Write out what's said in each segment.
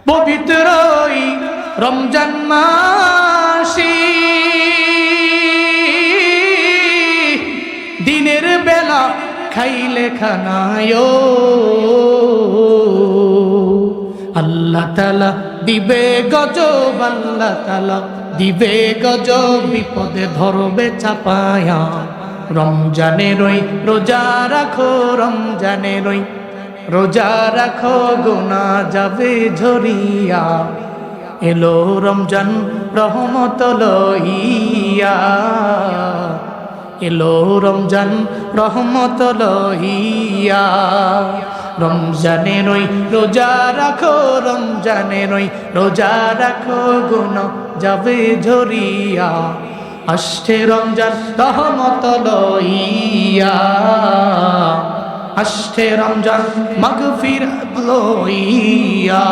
পবিত্রই রমজান মাসে দিনের বেলা খাইলে খানায় আল্লাহ তাআলা দিবে গজব, আল্লাহ তাআলা দিবে গজব, বিপদে ধরবে চাপায়া। রমজানের ওই রোজা রাখো, রমজানের ওই রোজা রাখো, গুনাহ যাবে ঝরিয়া। এলো রমজান রহমত লইয়া, এলো রমজান রহমত লইয়া। রমজানের ওই রোজা রাখো, রমজানের ওই রোজা রাখো, গুনাহ যাবে ঝরিয়া। আসছে রমজান রহমত লইয়া, আসছে রমজান মাগফিরাত লইয়া।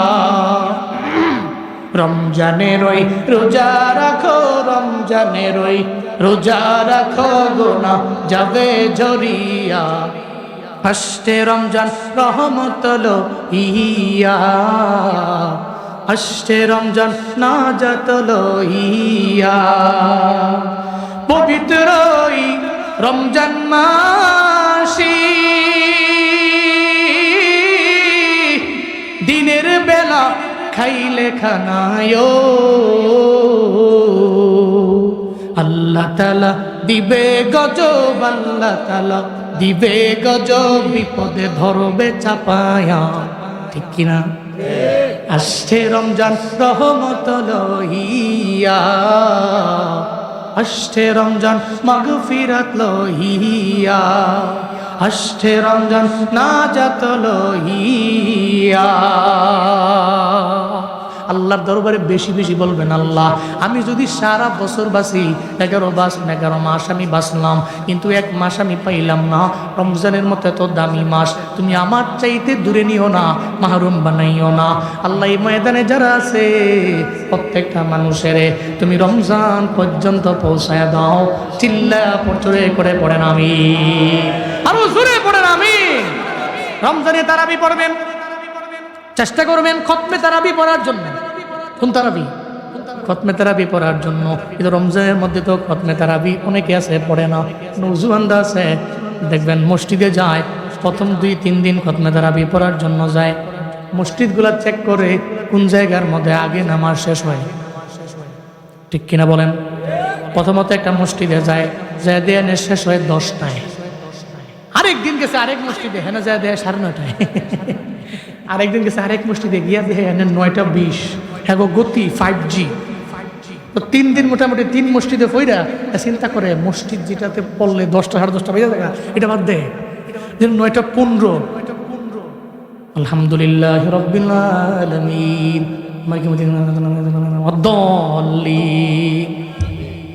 রমজানের ওই রোজা রাখো, রমজানের ওই রোজা রাখো, গুনাহ যাবে ঝরিয়া। আসছে রমজান রহমত লইয়া, আসছে রমজান নাজাত লইয়া। পবিত্রই রমজান মাসে দিনের বেলা খাইলে খানায় আল্লাহ তাআলা দিবে গজব, আল্লাহ তাআলা দিবে গজব, বিপদে ধরবে চাপায়া। ঠিক কিনা? আসছে রমজান রহমত লইয়া, আসছে রমজান মাগফিরাত লইয়া, আসছে রমজান নাজাত লইয়া। আল্লাহর দরবারে বেশি বেশি বলবেন, আল্লাহ আমি যদি সারা বছর বাঁচি, 11 মাস আমি বাঁচলাম, কিন্তু এক মাস আমি পাইলাম না, রমজানের মতো এত দামি মাস তুমি আমার চাইতে দূরে নিও না, মাহরুম বানাইও না। আল্লাহ এই ময়দানে যারা আছে প্রত্যেকটা মানুষের তুমি রমজান পর্যন্ত পৌঁছায় দাও। চিল্লা জোরে করে পড়েন আমিন, আরো জোরে পড়েন আমিন। রমজানে তারাবি পড়বেন, চেষ্টা করবেন খতমে তারাবি পড়ার জন্য। কোন তারাবি? খতমে তারাবি পড়ার জন্য। কিন্তু রমজানের মধ্যে তো খতমে তারাবি অনেকে আছে পড়ে না। নওজোয়ানরা আছে দেখবেন মসজিদে যায়, প্রথম 2-3 দিন খতমে তারাবি পড়ার জন্য যায়। মসজিদগুলা চেক করে কোন জায়গার মধ্যে আগে নামাজ শেষ হয়। ঠিক কিনা বলেন? প্রথমত একটা মসজিদে যায়, যায় দেয়া শেষ হয় 10টায়। আরেক দিন গেছে আরেক মসজিদে, হ্যাঁ যায় দেয় 9:30টায়। আরেকদিন গেছে আরেক মসজিদে গিয়া দেখে 9:20। হ্যাঁ গতি 5G। তো 3 দিন মোটামুটি 3 মসজিদে পইরা চিন্তা করে মসজিদ যেটাতে পড়লে 10টা 10:30 বেজে যায়, এটা বাদ দেয় 9:15। আলহামদুলিল্লাহ রাব্বিল আলামিন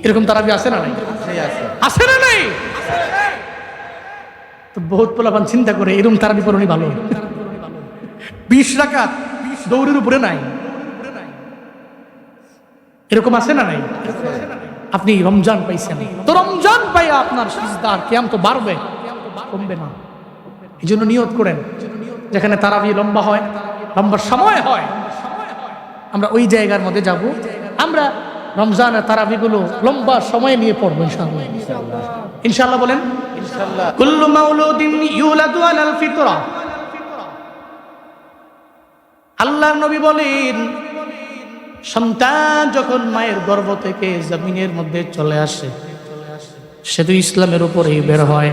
এরকম তারাবি আছে না নাই? আছে না নাই? তো বহুত পোলাপান চিন্তা করে এরকম তারাবি পড়নি ভালো। 20 রাকাত দৌড়ের উপরে নাই, এরকম আছে না নাই? আপনি রমজান পাইছেন, তো রমজান পাইয়া আপনার সিজদার কিয়াম তো বাড়বে, কমবে না। এই জন্য নিয়ত করেন, যেখানে তারাবি লম্বা হয়, লম্বা সময় হয়, আমরা ওই জায়গার মধ্যে যাব। আমরা রমজানের তারাবিগুলো লম্বা সময় নিয়ে পড়বো ইনশাআল্লাহ। ইনশাআল্লাহ বলেন ইনশাআল্লাহ। কুল্লু মাউলুদিন ইউলাদু আলাল ফিতরা। আল্লাহর নবী বলেন, সন্তান যখন মায়ের গর্ভ থেকে জমিনের মধ্যে চলে আসে, সে তো ইসলামের উপরেই বের হয়।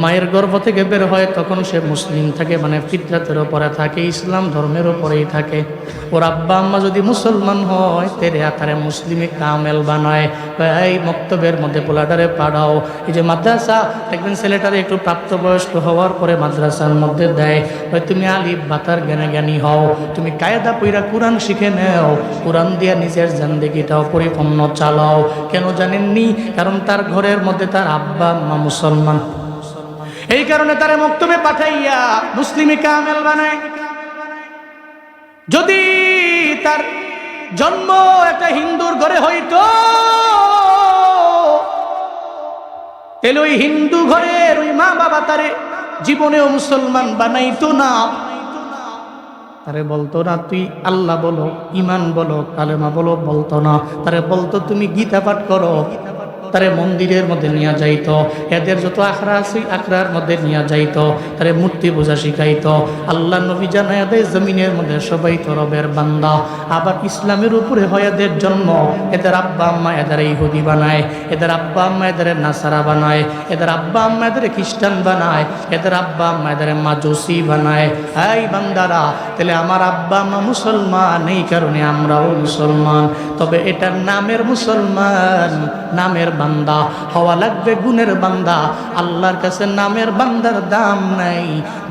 মায়ের গর্ভ থেকে বের হয় তখন সে মুসলিম থাকে, মানে ফিতরাতের উপরে থাকে, ইসলাম ধর্মের উপরেই থাকে। ওর আব্বা আম্মা যদি মুসলমান হয়, তেরে আকারে মুসলিমে কামেল বানায়। এই মক্তবের মধ্যে পোলাটারে পাড়াও। এই যে মাদ্রাসা দেখবেন ছেলেটারে একটু প্রাপ্তবয়স্ক হওয়ার পরে মাদ্রাসার মধ্যে দেয়, তুমি আলিফ বাতার জ্ঞানী হও, তুমি কায়দা পইরা কোরআন শিখে নেও, কোরআন দিয়া নিজের জিন্দেগিটাও পরিপূর্ণ চালাও। কেন জানেননি? কারণ তার ঘরের মধ্যে তার আব্বা আম্মা মুসলমান, এই কারণে তারে মক্তবে পাঠাইয়া মুসলিমে কামেল বানায়। যদি তার জন্ম একটা হিন্দুর ঘরে হইতো, তাহলে ওই হিন্দু ঘরের ওই মা বাবা তারে জীবনেও মুসলমান বানাইতো না। তারে বলতো না তুই আল্লাহ বলো, ইমান বলো, কালেমা বলো, বলতো না। তারে বলতো তুমি গীতা পাঠ করো। তারে মন্দিরের মধ্যে নিয়ে যাইতো, এদের যত আখড়া আছে আখড়ার মধ্যে নিয়ে যাইতো, তারে মূর্তি পূজা শিখাইতো। আল্লাহ নবী জানায় দেয় জমিনের মধ্যে সবাই তো রবের বান্দা। আবার ইসলামের উপরে হয় এদের জন্ম। এদের আব্বা আম্মা এদের ইহুদি বানায়, এদের আব্বা আম্মা এদের নাসারা বানায়, এদের আব্বা আম্মা এদের খ্রিস্টান বানায়, এদের আব্বা আম্মা এদের মাজুসি বানায়। এই বান্দারা, তাহলে আমার আব্বা আম্মা মুসলমান, এই কারণে আমরাও মুসলমান। তবে এটা নামের মুসলমান, নামের বান্দা হওয়া লাগবে, গুণের বান্দা। আল্লাহর কাছে নামের বান্দার দাম নাই,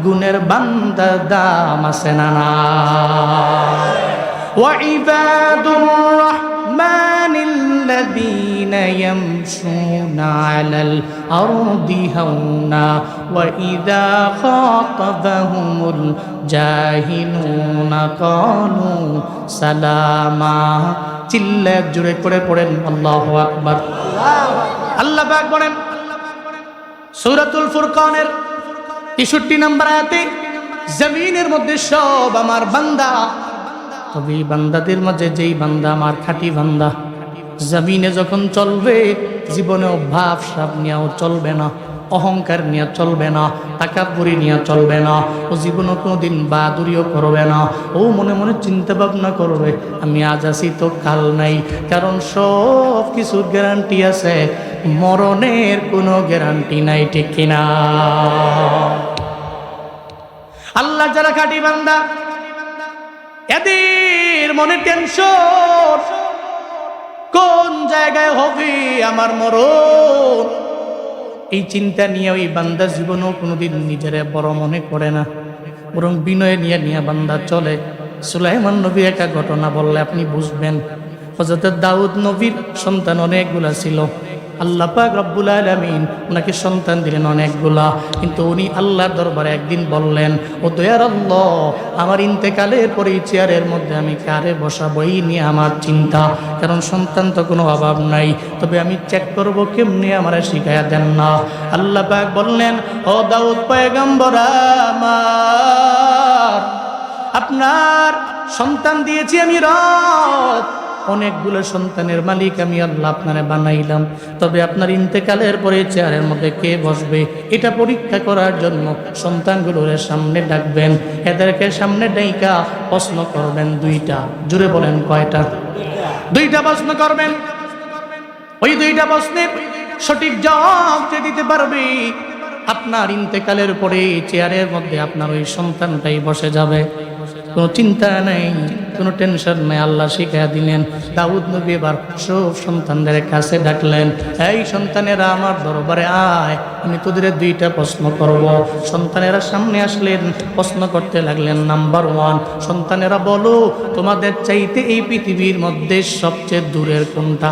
গুণের বান্দার দাম আছে না না। وعباد الرحمن الذين يمشون على الأرض هونا وإذا خاطبهم الجاهلون قالوا سلاما চিল্লা জোরে করে পড়েন আল্লাহু আকবার। আল্লাহ পাক বলেন সূরাতুল ফুরকানের 63 নম্বর আয়াতে, জমিনের মধ্যে সব আমার বান্দা, তবে এই বান্দাদের মাঝে যেই বান্দা আমার খাঁটি বান্দা, জমিনে যখন চলবে জীবনে ভাব সাপ নিয়েও চলবে না, অহংকার নিয়ে চলবে না, তাকাব্বুরি নিয়ে চলবে না, ও জীবনে কোনোদিন বাদুরিও করবে না। ও মনে মনে চিন্তা ভাবনা করবে আমি আজ আছি তো কাল নাই, কারণ সব কিছুর গ্যারান্টি আছে, মরণের কোনো গ্যারান্টি নাই, ঠিক কিনা? আল্লাহ যারা খাঁটি বান্দা, এদের মনে টেনশন কোন জায়গায় হবে আমার মরণ, এই চিন্তা নিয়ে ওই বান্দা জীবনেও কোনোদিন নিজের বড় মনে করে না, বরং বিনয় নিয়ে নিয়ে বান্দা চলে। সুলাইমান নবী একটা ঘটনা বললে আপনি বুঝবেন। হযরত দাউদ নবীর সন্তান অনেকগুলা ছিল। আল্লাহ পাক রব্বুল আলামিন ওনাকে সন্তান দিলেন অনেকগুলা, কিন্তু উনি আল্লাহর দরবারে একদিন বললেন, ও দয়ার আল্লাহ, আমার ইন্তেকালের পরে এই চেয়ারের মধ্যে আমি কারে বসাবো এই নিয়ে আমার চিন্তা, কারণ সন্তান তো কোনো অভাব নাই, তবে আমি চেক করবো কেমনি আমার শিখায়া দেন না। আল্লাহ পাক বললেন, ও দাউদ পয়গম্বর আমার, আপনার সন্তান দিয়েছি আমি রব, অনেকগুলো সন্তানের মালিক আমি আল্লাহ আপনারে বানাইলাম, তবে আপনার ইন্তেকালের পরে চেয়ারের মধ্যে কে বসবে এটা পরীক্ষা করার জন্য সন্তানগুলোর সামনে ডাকবেন, এদেরকে সামনে ডাইকা প্রশ্ন করবেন দুইটা। জুড়ে বলেন কয়টা? দুইটা প্রশ্ন করবেন। ওই দুইটা প্রশ্নের সঠিক জবাব যে দিতে পারবে, আপনার ইন্তেকালের পরে চেয়ারের মধ্যে আপনার ওই সন্তানটাই বসে যাবে, কোনো চিন্তা নেই, কোনো টেনশন নেই। আল্লাহ শিখাইয়া দিলেন। দাউদ নবী এবার সব সন্তানদের কাছে ডাকলেন, এই সন্তানেরা আমার দরবারে আয়, আমি তোদের দুইটা প্রশ্ন করব। সন্তানেরা সামনে আসলেন, প্রশ্ন করতে লাগলেন। নাম্বার 1, সন্তানেরা বলো তোমাদের চাইতে এই পৃথিবীর মধ্যে সবচেয়ে দূরের কোনটা?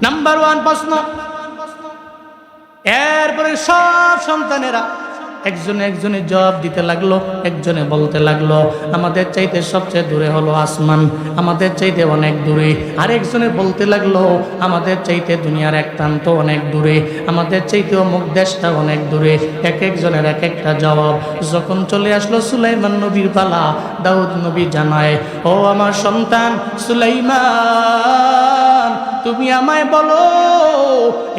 নাম্বার 1 প্রশ্ন। এরপরে সব সন্তানেরা একজনে একজনে জবাব দিতে লাগলো। একজনে বলতে লাগলো, আমাদের চাইতে সবচেয়ে দূরে হলো আসমান, আমাদের চাইতে অনেক দূরে। আরেকজনে বলতে লাগলো, আমাদের চাইতে দুনিয়ার এক প্রান্ত অনেক দূরে, আমাদের চাইতে অমুক দেশটা অনেক দূরে। এক একজনের এক একটা জবাব। যখন চলে আসলো সুলাইমান নবীর পালা, দাউদ নবী জানায়, ও আমার সন্তান সুলাইমান, তুমি আমায় বলো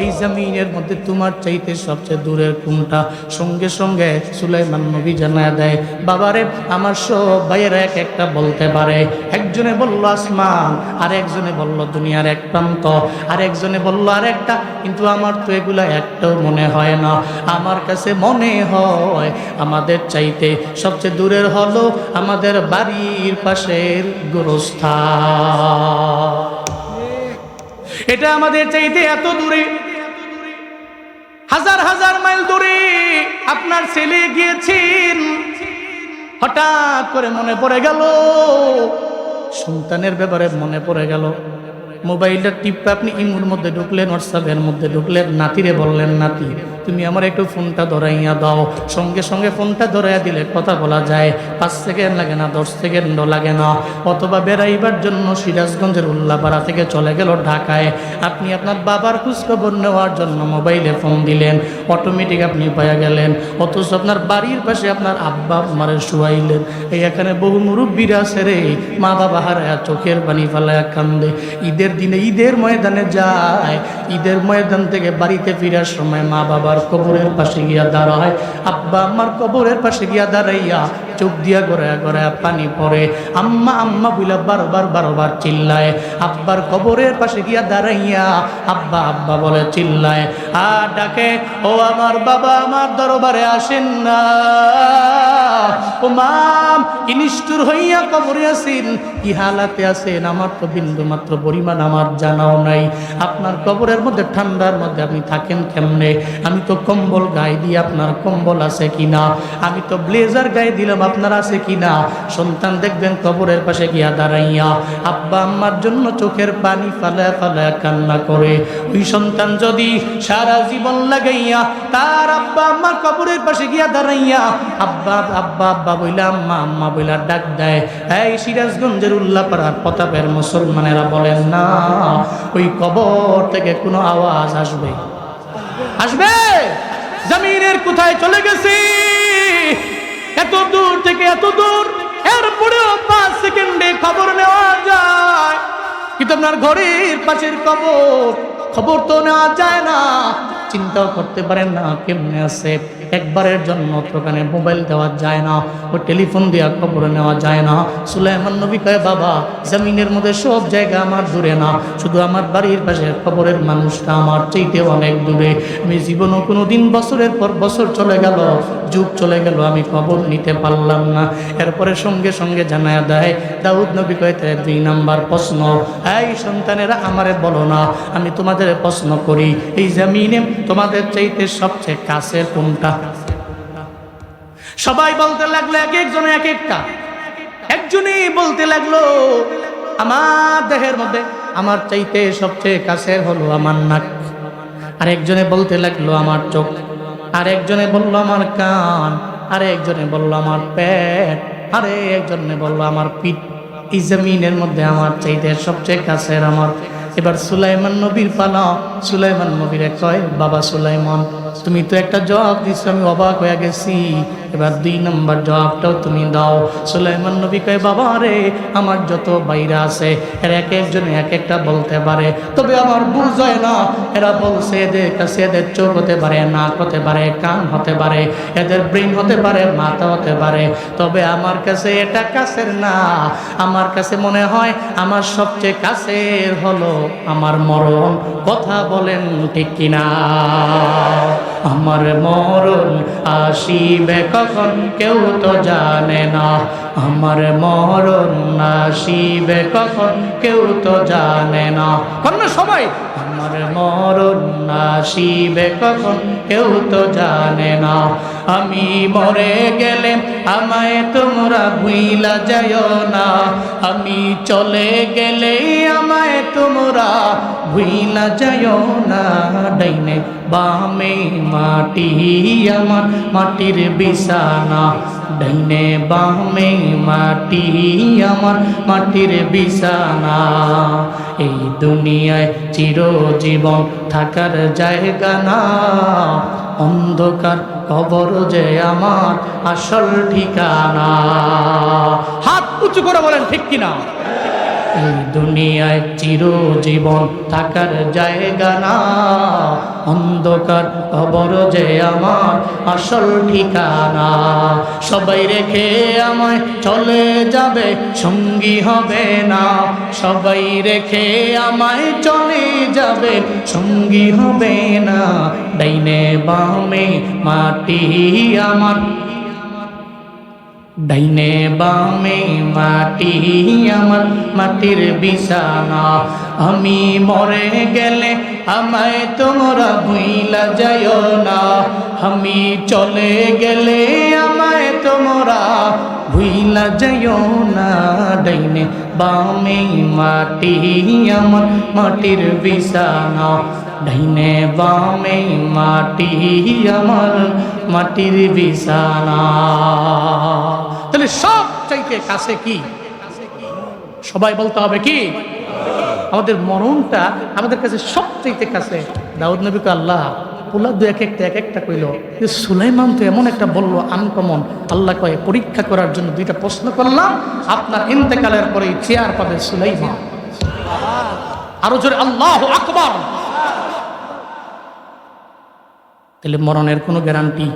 এই জমিনের মধ্যে তোমার চাইতে সবচেয়ে দূরের কোনটা? সঙ্গে সঙ্গে সুলাইমান নবী জানায় দেয়, বাবারে আমার সব ভাইয়েরা এক একটা বলতে পারে। একজনে বলল আসমান, আর একজনে বলল দুনিয়ার এক প্রান্ত, আর একজনে বলল আর একটা, কিন্তু আমার তো এগুলা একটাও মনে হয় না। আমার কাছে মনে হয় আমাদের চাইতে সবচেয়ে দূরের হলো আমাদের বাড়ির পাশের গোরস্থান। এটা আমাদের চাইতে এত দূরে, হাজার হাজার মাইল দূরে। আপনার ছেলে গিয়েছেন, হঠাৎ করে মনে পড়ে গেল, সন্তানের ব্যাপারে মনে পড়ে গেল। মোবাইলটা টিপে আপনি ইমুর মধ্যে ঢুকলেন, হোয়াটসঅ্যাপের মধ্যে ঢুকলেন, নাতিরে বললেন, নাতি তুমি আমার একটু ফোনটা ধরাইয়া দাও। সঙ্গে সঙ্গে ফোনটা ধরাইয়া দিলে কথা বলা যায়, 5 সেকেন্ড লাগে না, 10 সেকেন্ডও লাগে না। অথবা বেড়াইবার জন্য সিরাজগঞ্জের উল্লাপাড়া থেকে চলে গেল ঢাকায়, আপনি আপনার বাবার খোঁজখবর নেওয়ার জন্য মোবাইলে ফোন দিলেন, অটোমেটিক আপনি পাইয়া গেলেন। অথচ আপনার বাড়ির পাশে আপনার আব্বা মারে শুয়াইলেন। এই এখানে বহু মুরব্বীরা আছে রে, মা বাবা হারায়া চোখের পানি ফালায়া কান্দে। ঈদের দিনে ঈদের ময়দানে যায়, ঈদের ময়দান থেকে বাড়িতে ফিরার সময় মা বাবার কবরের পাশে গিয়া দাঁড়ায়, আব্বা আমার কবরের পাশে গিয়া দাঁড়াইয়া চোখ দিয়া গড়ায়া গড়ায়া পানি পড়ে, আম্মা আম্মা বুইলা বারবার চিল্লায়। আব্বার কবরের পাশে গিয়া দাঁড়াইয়া আব্বা আব্বা বলে চিল্লায়, আর ডাকে, ও আমার বাবা আমার দরবারে আসেন না। ও মাম কি নিষ্ঠুর হইয়া কবরে আছেন, কি হালাতে আছেন, আমার তো বিন্দু মাত্র পরিমাণ আমার জানাও নাই। আপনার কবরের মধ্যে ঠান্ডার মধ্যে আপনি থাকেন কেমনে? আমি তো কম্বল গায়ে দিয়ে, আপনার কম্বল আছে কিনা? আমি তো ব্লেজার গায়ে দিলাম, আপনার আছে কিনা? সন্তান দেখবেন কবরের পাশে গিয়া দাঁড়াইয়া আব্বা আম্মার জন্য চোখের পানি ফালায়া ফালায়া কান্না করে। ওই সন্তান যদি সারা জীবন লাগাইয়া তার আব্বা আম্মার কবরের পাশে গিয়া দাঁড়াইয়া আব্বা আব্বা আব্বা বইলা আম্মা আম্মা বইলা ডাক দেয়, এই সিরাজগঞ্জের উল্লাপাড়ার প্রতাপের মুসলমানেরা বলেন না, ওই কবর থেকে কোনো আওয়াজ আসবে? আসবে? জমিনের কোথায় চলে গেছি, এত দূর থেকে এত দূর, এরপরেও 5 সেকেন্ডে খবর নেওয়া যায়, কিন্তু আপনার ঘরের পাশের খবর তো নেওয়া যায় না। চিন্তাও করতে পারেন না কেমনে আছে। একবারের জন্য ওখানে মোবাইল দেওয়া যায় না, ও টেলিফোন দিয়া খবর নেওয়া যায় না। সুলাইমান নবী কয়, বাবা জমিনের মধ্যে সব জায়গা আমার দূরে না, শুধু আমার বাড়ির পাশে খবরের মানুষটা আমার চাইতে অনেক দূরে। আমি জীবনও কোনো দিন, বছরের পর বছর চলে গেল, যুগ চলে গেল, আমি খবর নিতে পারলাম না। এরপরে সঙ্গে সঙ্গে জানায়া দেয়, দাউদ নবী কয়, 2 নাম্বার প্রশ্ন, এই সন্তানেরা আমারে বলো না, আমি তোমাদের প্রশ্ন করি, এই জমিনে তোমাদের চাইতে সবচেয়ে কাছের কোনটা? সবাই বলতে লাগলো, এক একজনে এক একটা। একজনই বলতে লাগলো, আমার দেহের মধ্যে আমার চাইতে সবচেয়ে কাছের হলো আমার নাক। আরেকজনে বলতে লাগলো আমার চোখ, আরেকজনে বললো আমার কান, আরেকজনে বললো আমার পেট, আরেকজনে বললো আমার পিঠ। এই জমিনের মধ্যে আমার চাইতে সবচেয়ে কাছের আমার। এবার সুলাইমান নবীর পালা। সুলাইমান নবীরে কয়, বাবা সুলাইমান তুমি তো একটা জবাব দিচ্ছ, আমি অবাক হয়ে গেছি, এবার 2 নম্বর জবাবটাও তুমি দাও। সুলাইমান নবী কয়, বাবা রে, আমার যত বাইরা আছে এরা এক একজনে এক একটা বলতে পারে, তবে আমার বুঝ হয় না। এরা বলছে এদের কাছে এদের চোখ হতে পারে, নাক হতে পারে, কান হতে পারে, এদের ব্রেন হতে পারে, মাথা হতে পারে, তবে আমার কাছে এটা কাছের না। আমার কাছে মনে হয় আমার সবচেয়ে কাছের হলো আমার মরণ। কথা বলেন ঠিক কিনা? আমার মরণ আসিবে কখন কেউ তো জানে না, আমার মরণ আসিবে কখন কেউ তো জানে না। কোন সময় আমার মরণ আসিবে কখন কেউ তো জানে না। আমি মরে গেলে আমায় তোমরা ভুইলা যাইও না, আমি চলে গেলে আমায় তোমরা ভুইলা যাইও না। ডাইনে বামে মাটি আমার মাটির বিছানা, ডাইনে বামে মাটি আমার মাটির বিছানা। এই দুনিয়ায় চিরজীবন থাকার জায়গা না, অন্ধকার কবর যে আমার আসল ঠিকানা। হাত উঁচু করে বলেন ঠিক কিনা? এই দুনিয়ায় চিরজীবন থাকার জায়গা না, অন্ধকার কবর যে আমার আসল ঠিকানা। সবাই রেখে আমায় চলে যাবে, সঙ্গী হবে না, সবাই রেখে আমায় চলে যাবে, সঙ্গী হবে না। ডাইনে বামে মাটি আমার, ডাইনে বামে মাটি আমার মাটির বিছানা। আমি মরে গেলে আমায় তোমরা ভুইলা যাইও না, আমি চলে গেলে আমায় তোমরা ভুইলা যাইও না। ডাইনে বামে মাটি আমার মাটির বিছানা, ডাইনে বামে মাটি আমার মাটির বিছানা। তাহলে সব চাইতে কাছে কি? সবাই বলতে হবে কি? আমাদের মরণটা আমাদের কাছে সবচাইতে কাছে। দাউদ নবীকে আল্লাহ পোলা দু এক একটা কইল, সুলাইমান তো এমন একটা বলল আনকমন। আল্লাহ কয়ে পরীক্ষা করার জন্য দুইটা প্রশ্ন করলাম, আপনার ইন্তেকালের পরে চেয়ার পাবে সুলাইমান। আরো জোরে আল্লাহু আকবার। তাহলে মরণের কোনো গ্যারান্টি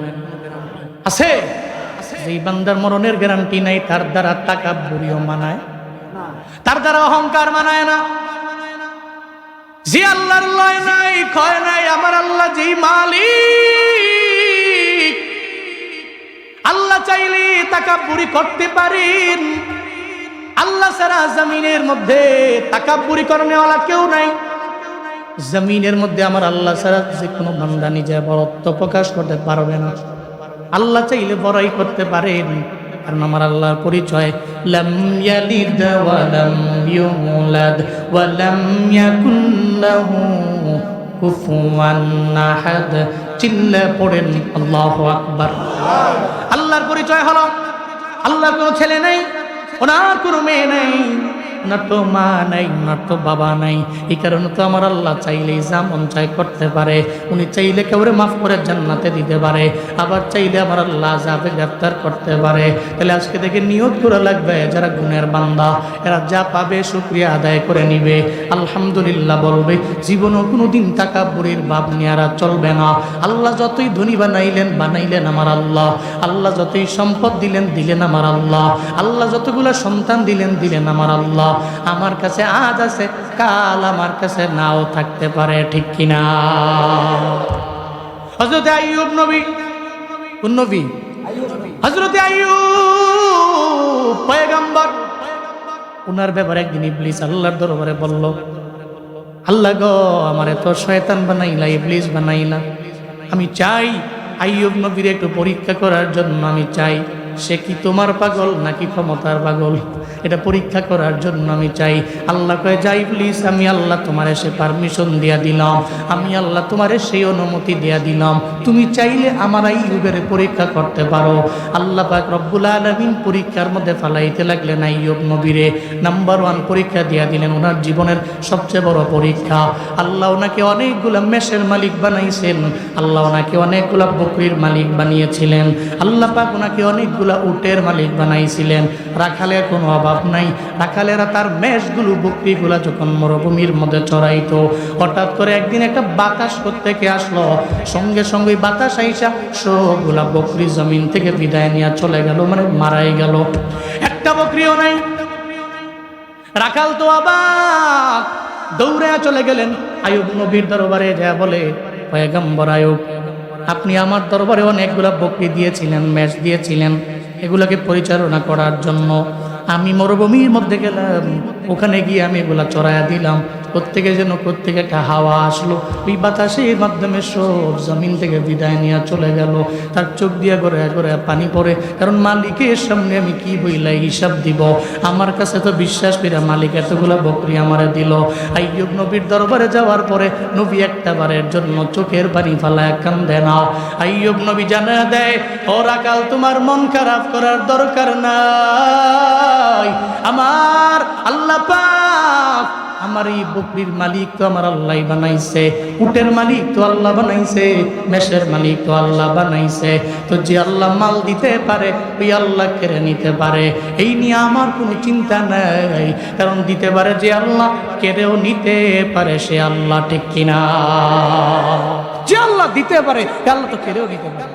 আছে? যেই বান্দার মরণের গ্যারান্টি নাই, তার দ্বারা তাকাব্বুরিও মানায়, তার দ্বারা অহংকার মানায় না। যে আল্লাহর লয় নাই, ক্ষয় নাই, আমার আল্লাহ যেই মালিক, আল্লাহ চাইলে তাকাব্বুরি করতে পারেন। আল্লাহ ছাড়া জমিনের মধ্যে তাকাব্বুরি করনেওয়ালা কেউ নাই। জমিনের মধ্যে আমার আল্লাহ ছাড়া যে কোনো বান্দা নিজের বড়ত্ব প্রকাশ করতে পারবে না। আল্লাহ চাইলে বড়াই করতে পারেন, কারণ আমার আল্লাহর পরিচয় লাম ইয়ালিদ ওয়া লাম ইউলাদ ওয়া লাম ইয়াকুন লাহু কুফুয়ান আহাদ। চিল্লা পড়েন আল্লাহু আকবার। আল্লাহর পরিচয় হলো আল্লাহর কোনো ছেলে নাই, ওনার কোনো মেয়ে নাই, ওনার তো মা নাই, ওনার তো বাবা নাই। এই কারণে তো আমার আল্লাহ চাইলেই যা মন চাই করতে পারে। উনি চাইলে কাউরে মাফ করে জান্নাতে দিতে পারে, আবার চাইলে আমার আল্লাহ যাবে গ্রেফতার করতে পারে। তাহলে আজকে থেকে নিয়ত করা লাগবে, যারা গুণের বান্দা এরা যা পাবে শুকরিয়া আদায় করে নিবে, আলহামদুলিল্লাহ বলবে। জীবনও কোনোদিন তাকাব্বুরির ভাব নিয়ে আর চলবে না। আল্লাহ যতই ধনী বানাইলেন আমার আল্লাহ, আল্লাহ যতই সম্পদ দিলেন আমার আল্লাহ, আল্লাহ যতগুলো সন্তান দিলেন আমার আল্লাহ। আমার কাছে আজ আছে, কাল আমার কাছে নাও থাকতে পারে, ঠিক কিনা? হযরত আইয়ুব নবী, কোন নবী? হযরত আইয়ুব পয়গম্বর। ওনার ব্যাপারে একদিন ইবলিস আল্লাহর দরবারে বলল, আল্লাহ গো, আমারে তো শয়তান বানাইলা, ইবলিস বানাইলা। আমি চাই আইয়ুব নবীর একটু পরীক্ষা করার জন্য, আমি চাই সে কি তোমার পাগল নাকি ক্ষমতার পাগল, এটা পরীক্ষা করার জন্য আমি চাই। আল্লাহ কয়ে, যাই ইবলিস, আমি আল্লাহ তোমারে সে পারমিশন দিয়া দিলাম, আমি আল্লাহ তোমারে সেই অনুমতি দিয়া দিলাম, তুমি চাইলে আমার আইয়ুবের পরীক্ষা করতে পারো। আল্লাহ পাক রব্বুল আলামিন পরীক্ষার মধ্যে ফালাইতে লাগলেন আইয়ুব নবীরে। নাম্বার 1 পরীক্ষা দিয়া দিলেন, ওনার জীবনের সবচেয়ে বড় পরীক্ষা। আল্লাহ ওনাকে অনেকগুলা মেষের মালিক বানাইছেন, আল্লাহ ওনাকে অনেকগুলা বকরির মালিক বানিয়েছিলেন, আল্লাহ পাক ওনাকে অনেকগুলা উটের মালিক বানাইছিলেন। রাখালের কোনো অভাব নাই। রাখালেরা তার মেষগুলো বকরিগুলা যখন মরুভূমির মধ্যে চড়াইতো, হঠাৎ করে একদিন একটা বাতাস থেকে আসলো, সঙ্গে সঙ্গে বাতাস আইসা সবগুলা বকরি জমিন থেকে বিদায় নিয়ে চলে গেল, মানে মারাই গেল, একটা বকরিও নাই। রাখাল তো আবার দৌড়ে চলে গেলেন আইয়ুব নবীর দরবারে, যা বলে, পয়গম্বর আইয়ুব, আপনি আমার দরবারে অনেকগুলা বকরি দিয়েছিলেন, মেষ দিয়েছিলেন, এগুলাকে পরিচালনা করার জন্য আমি মরুভূমির মধ্যে গেলাম, ওখানে গিয়ে আমি এগুলা চড়াইয়া দিলাম। প্রত্যেকে যেন প্রত্যেকে একটা হাওয়া আসলো, ওই বাতাসের মাধ্যমে সব জমিন থেকে বিদায় নিয়ে চলে গেল। তার চোখ দিয়ে গড়ে গড়ে পানি পড়ে, কারণ মালিকের সামনে আমি কি বইলা হিসাব দিব। আমার কাছে তো বিশ্বাস করে মালিক এতগুলো বকরি আমারে দিল। আইয়ুব নবীর দরবারে যাওয়ার পরে নবী একটা বারের জন্য চোখের পানি ফালায় কান্দে না। আইয়ুব নবী জানা দেয়, ও রাখাল, তোমার মন খারাপ করার দরকার নাই, আমার আল্লাহ পাক আমার এই বকরির মালিক তো আমার আল্লাহ বানাইছে, উটের মালিক তো আল্লাহ বানাইছে, মেষের মালিক তো আল্লাহ বানাইছে। তো যে আল্লাহ মাল দিতে পারে, ওই আল্লাহ কেড়ে নিতে পারে, এই নিয়ে আমার কোনো চিন্তা নাই, কারণ দিতে পারে যে আল্লাহ, কেড়েও নিতে পারে সে আল্লাহ, ঠিক কিনা? যে আল্লাহ দিতে পারে আল্লাহ তো কেড়েও নিতে পারে।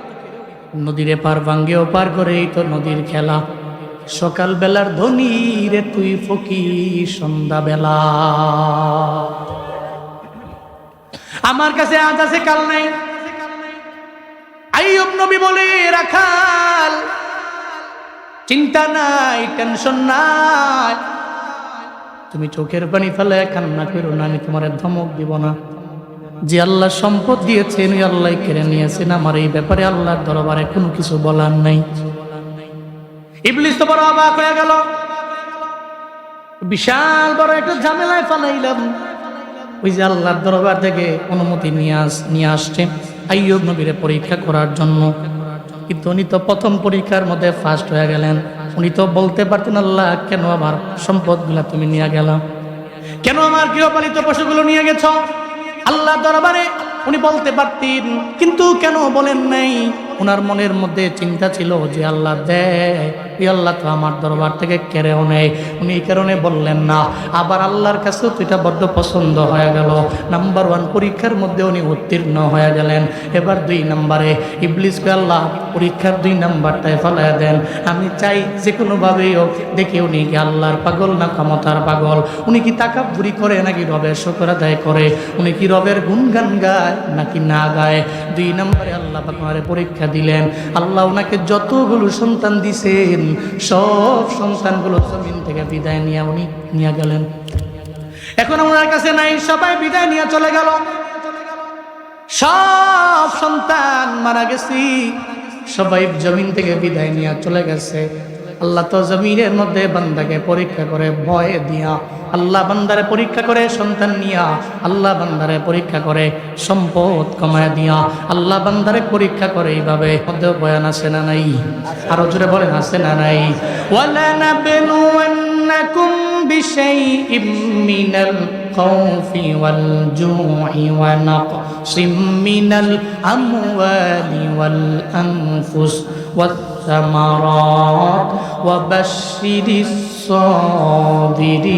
নদীর পার ভাঙ্গেও পার করে, এই তো নদীর খেলা। সকাল বেলার ধনী রে তুই ফকির সন্ধ্যা বেলা, আমার কাছে আজ আছে কাল নাই। আইয়ুব নবী বলে, রাখাল, চিন্তা নাই, টেনশন নাই, তুমি চোখের পানি ফেলে কান্না করো না, আমি তোমার ধমক দিব না। যে আল্লাহ সম্পদ দিয়েছেন ওই আল্লাহ কেড়ে নিয়েছেন, আমার এই ব্যাপারে আল্লাহর দরবারে কোনো কিছু বলার নাই। ইবলিস তো বড় অবাক হয়ে গেল, বিশাল বড় একটা ঝামেলায় ফালাইলাম। ওই যে আল্লাহর দরবার থেকে অনুমতি নিয়ে আসছে আইয়ুব নবীরে পরীক্ষা করার জন্য, কিন্তু উনি তো প্রথম পরীক্ষার মধ্যে ফার্স্ট হয়ে গেলেন। উনি তো বলতে পারতেন, আল্লাহ কেন আমার সম্পদগুলা তুমি নিয়ে গেলা, কেন আমার গৃহপালিত পশুগুলো নিয়ে গেছ? আল্লাহ দরবারে উনি বলতে পারতেন, কিন্তু কেন বলেন নাই? ওনার মনের মধ্যে চিন্তা ছিল যে আল্লাহ দেয়, এই আল্লাহ তো আমার দরবার থেকে কেড়েও নেয়। উনি এই কারণে বললেন না। আবার আল্লাহর কাছেও তো এটা বড্ড পছন্দ হয়ে গেল। নাম্বার 1 পরীক্ষার মধ্যে উনি উত্তীর্ণ হয়ে গেলেন। এবার 2 নম্বরে ইবলিসকে আল্লাহ পরীক্ষার 2 নম্বরটায় ফেলাইয়া দেন। আমি চাই যে কোনোভাবেই হোক দেখে উনি কি আল্লাহর পাগল না ক্ষমতার পাগল, উনি কি তাকাব্বুরি করে নাকি রবের শুকর আদায় করে, উনি কি রবের গুণগান গায় নাকি না গায়। 2 নম্বরে আল্লাহ পাক ওনারে পরীক্ষা দিলেন। আল্লাহ ওনাকে যতগুলো সন্তান দিছেন সব সন্তানগুলো জমিন থেকে বিদায় নিয়ে উনি নিয়ে গেলেন। এখন ওনার কাছে নাই, সবাই বিদায় নিয়ে চলে গেল, সব সন্তান মারা গেছি, সবাই জমিন থেকে বিদায় নিয়ে চলে গেছে। আল্লাহ তো জমিনের মধ্যে বান্দাকে পরীক্ষা করে ভয় দিয়া, আল্লাহ বান্দারে পরীক্ষা করে সন্তান নিয়া, আল্লাহ বান্দারে পরীক্ষা করে সম্পদ কমায় দিয়া, আল্লাহ বান্দারে পরীক্ষা করে এইভাবে। মধ্যে বয়ান আছে না নাই? আরো জোরে বলেন আছে না নাই? ওয়ালা নাবলুওয়ান্নাকুম বিশাইইম মিনাল খাউফি ওয়াল জু'i ওয়া নাকসিম মিনাল আমওয়ালি ওয়াল আনফুস ওয়াত সামারাত ওয়া বাশশিরিস সাবিরিন।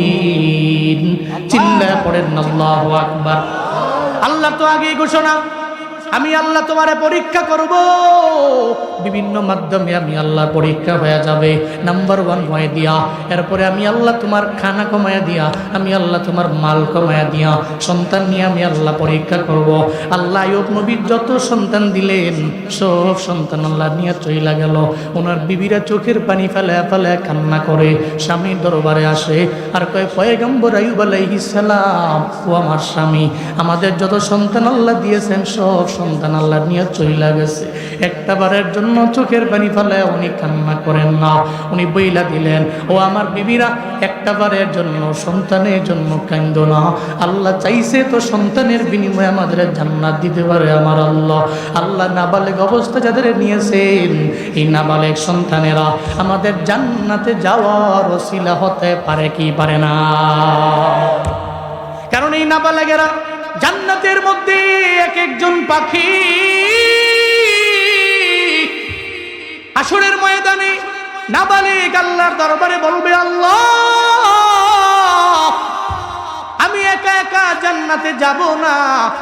চিল্লায়ে পড়েন আল্লাহু আকবার। আল্লাহ তো আগেই ঘোষণা, আমি আল্লাহ তোমারে পরীক্ষা করব, বিভিন্ন মাধ্যমে আমি আল্লাহ পরীক্ষা হয়ে যাবে। নাম্বার 1 হয়ে দিয়া, এরপরে আমি আল্লাহ তোমার খানা কমায়া দিয়া, আমি আল্লাহ তোমার মাল কমায়া দিয়া, সন্তান নিয়ে আমি আল্লাহ পরীক্ষা করব। আল্লাহ আইয়ুব নবীর যত সন্তান দিলেন সব সন্তান আল্লাহ নিয়ে চইলা গেল। ওনার বিবিরা চোখের পানি ফেলে ফেলে কান্না করে স্বামীর দরবারে আসে আর কয়, পয়গম্বর আইয়ুব আলাইহিস সালাম, ও আমার স্বামী, আমাদের যত সন্তান আল্লাহ দিয়েছেন সব সন্তান আল্লাহ নিয়ে চইলা গেছে, একটা বারের জন্য চোখের পানি ফেলে উনি কান্না করেন না। উনি বইলা দিলেন, ও আমার বিবিরা, একটা বারের জন্য সন্তানের জন্য কান্দো না। আল্লাহ চাইছে তো সন্তানের বিনিময়ে আমাদের জান্নাত দিতে পারে আমার আল্লাহ। আল্লাহ নাবালেগ অবস্থা যাদের নিয়েছেন, এই নাবালেগ সন্তানেরা আমাদের জান্নাতে যাওয়ার ওসিলা হতে পারে কি পারে না? কারণ এই নাবালেগেরা জান্নাতের মধ্যে এক একজন পাখি। হাসরের ময়দানে নাবালিগ আল্লাহর দরবারে বলবে, আল্লাহ আমি একা একা জান্নাতে যাব না।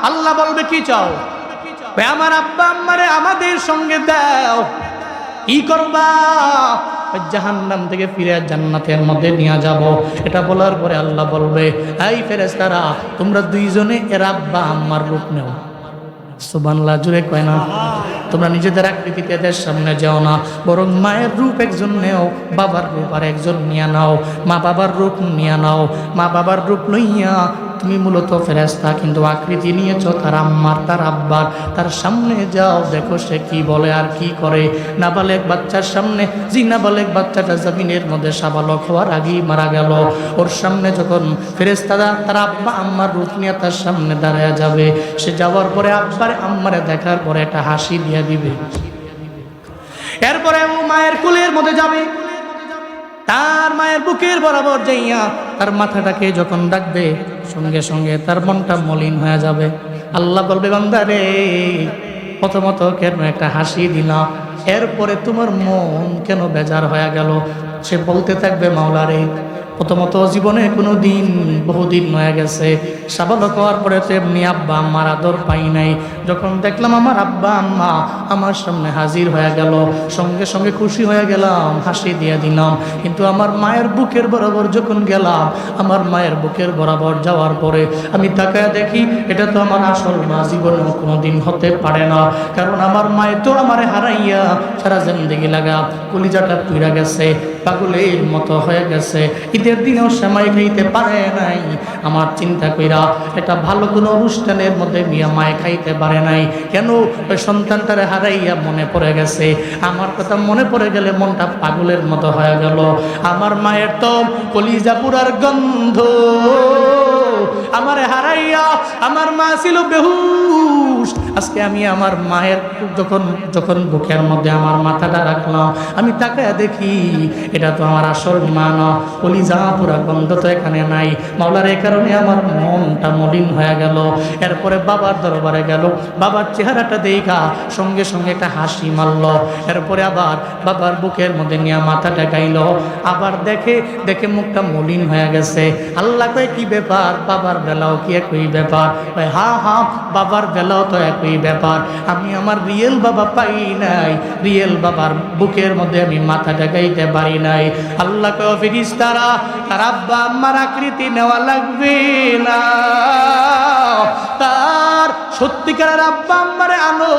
আল্লাহ বলবে, কি চাও? আমার আব্বা আম্মারে আমাদের সঙ্গে দাও। কি করবা? জাহান্নাম থেকে ফিরে জান্নাতের মধ্যে নিয়ে যাব। এটা বলার পরে আল্লাহ বলবে, এই ফেরেশতারা, তোমরা দুইজনে এর আব্বা আম্মার রূপ নেও। সুবহানাল্লাহ, জুড়ে কয় না? তোমরা নিজেদের আকৃতিতে এদের সামনে যাও না, বরং মায়ের রূপ একজন নেও, বাবার রূপ আর একজন নিয়ে নাও। মা বাবার রূপ নিয়ে নাও। মা বাবার রূপ লইয়া তুমি মূলত ফেরেশতা, কিন্তু আকৃতি নিয়েছো তার আম্মার, তার আব্বার। তার সামনে যাও, দেখো সে কি বলে আর কি করে। নাবালেগ বাচ্চার সামনে, যে নাবালেগ বাচ্চাটা জমিনের মধ্যে সাবালক হওয়ার আগেই মারা গেল, ওর সামনে যখন ফেরেশতারা তার আব্বা আম্মার রূপ নিয়ে তার সামনে দাঁড়ায় যাবে, সে যাওয়ার পরে আব্বারে আম্মারে দেখার পরে একটা হাসি দিয়ে দিবে। এরপরে ও মায়ের কুলের মধ্যে যাবে, তার মায়ের বুকের বরাবর যাইয়া তার মাথাটাকে যখন ডাকবে, সঙ্গে সঙ্গে তার মনটা মলিন হয়ে যাবে। আল্লাহ বলবে, বান্দা রে, প্রথমত কেন একটা হাসি দিলা, এরপরে তোমার মন কেন বেজার হয়ে গেল? সে বলতে থাকবে, মাওলা রে, প্রথমত জীবনে কোনো দিন, বহুদিন হয়ে গেছে, সাবালক হওয়ার পরে তো এমনি আব্বা আম্মার আদর পাই নাই। যখন দেখলাম আমার আব্বা আম্মা আমার সামনে হাজির হয়ে গেল, সঙ্গে সঙ্গে খুশি হয়ে গেলাম, হাসি দিয়ে দিলাম। কিন্তু আমার মায়ের বুকের বরাবর যখন গেলাম, আমার মায়ের বুকের বরাবর যাওয়ার পরে আমি তাকায় দেখি এটা তো আমার আসল মা, জীবনে কোনোদিন হতে পারে না। কারণ আমার মায়ে তো আমারে হারাইয়া সারা জিন্দেগি লাগা কলিজাটা পুইরা গেছে, পাগলের মতো হয়ে গেছে। ঈদের দিনেও সেমাই খাইতে পারে নাই। আমার চিন্তা কইরা এটা ভালো কোনো অনুষ্ঠানের মধ্যে মিয়া মায়ে খাইতে পারে নাই কেন? ওই সন্তানটারে হারাইয়া মনে পড়ে গেছে। আমার কথা মনে পড়ে গেলে মনটা পাগলের মতো হয়ে গেল। আমার মায়ের তো কলিজা পুরার গন্ধ। আমারে হারাইয়া আমার মা ছিল বেহুশ। আজকে আমি আমার মায়ের যখন বুকের মধ্যে আমার মাথাটা রাখলাম, আমি তাকায় দেখি এটা তো আমার আসল মা না, কলিজা পুরা গন্ধ তো এখানে নাই। মাওলার এই কারণে আমার মনটা মলিন হয়ে গেল। এরপরে বাবার দরবারে গেল, বাবার চেহারাটা দেখা সঙ্গে সঙ্গে একটা হাসি মারল। এরপরে আবার বাবার বুকের মধ্যে নিয়ে মাথাটা গাইল, আবার দেখে মুখটা মলিন হয়ে গেছে। আল্লাহ কয় কি ব্যাপার, বাবার বেলাও কি একই ব্যাপার? হ্যাঁ, বাবার বেলাও তো একই ব্যাপার। আমি আমার রিয়েল বাবা পাই নাই, রিয়েল বাবার বুকের মধ্যে আমি মাথাটা গাইতে পারি নাই। আল্লাহ কয় ফেরেশতারা, তার আব্বা আম্মার আকৃতি নেওয়া লাগবে না, তার সত্যিকারের আব্বা আম্মারে আনো,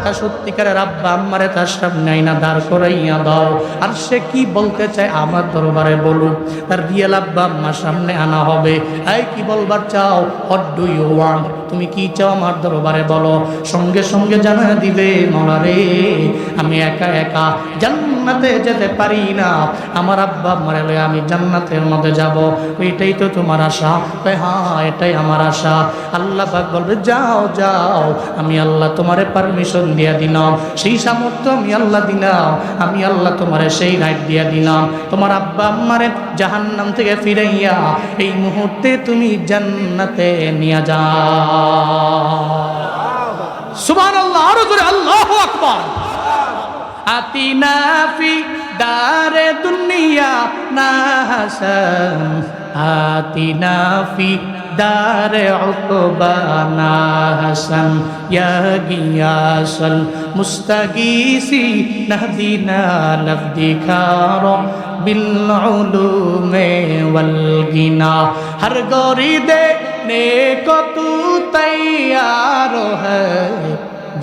তার সত্যিকারের আব্বা আম্মারে তার সামনে আইনা দাঁড় করাইয়া দাও। আর সে কি বলতে চায় আমার দরবারে বলুক, তার রিয়েল আব্বা আম্মার সামনে আনা হবে। এই কি বলবার চাও? What do you want? তুমি কি চাও আমার দরবারে বলো। সঙ্গে সঙ্গে জানা দিবে, মওলা রে আমি একা একা জান্নাতে যেতে পারি না, আমার আব্বা আম্মারে লয়ে আমি জান্নাতের মধ্যে যাব, ওইটাই তো তোমার আশা? হ্যাঁ, এটাই আমার আশা। আল্লাহ পাক বলবে যাও যাও, আমি আল্লাহ তোমারে পারমিশন দিয়া দিলাম, সেই সামর্থ্য আমি আল্লাহ দিলাম, আমি আল্লাহ তোমারে সেই রাইট দিয়া দিলাম। তোমার আব্বা আম্মারে জাহান্নাম থেকে ফিরাইয়া এই মুহূর্তে তুমি জান্নাতে নিয়ে যাও। সুবহানাল্লাহ, আরো জোরে আল্লাহু আকবার। আতিনা ফি দারে দুনিয়া না হাসান, আতিনা ফি দারে উকবানা হাসান, ইয়া গিয়াসাল মুস্তাগীসি নাহদিনা লফদিকার বিল উলুমে ওয়াল গিনা, হর গরি দেনে কো তু তৈয়ার হ্যায়,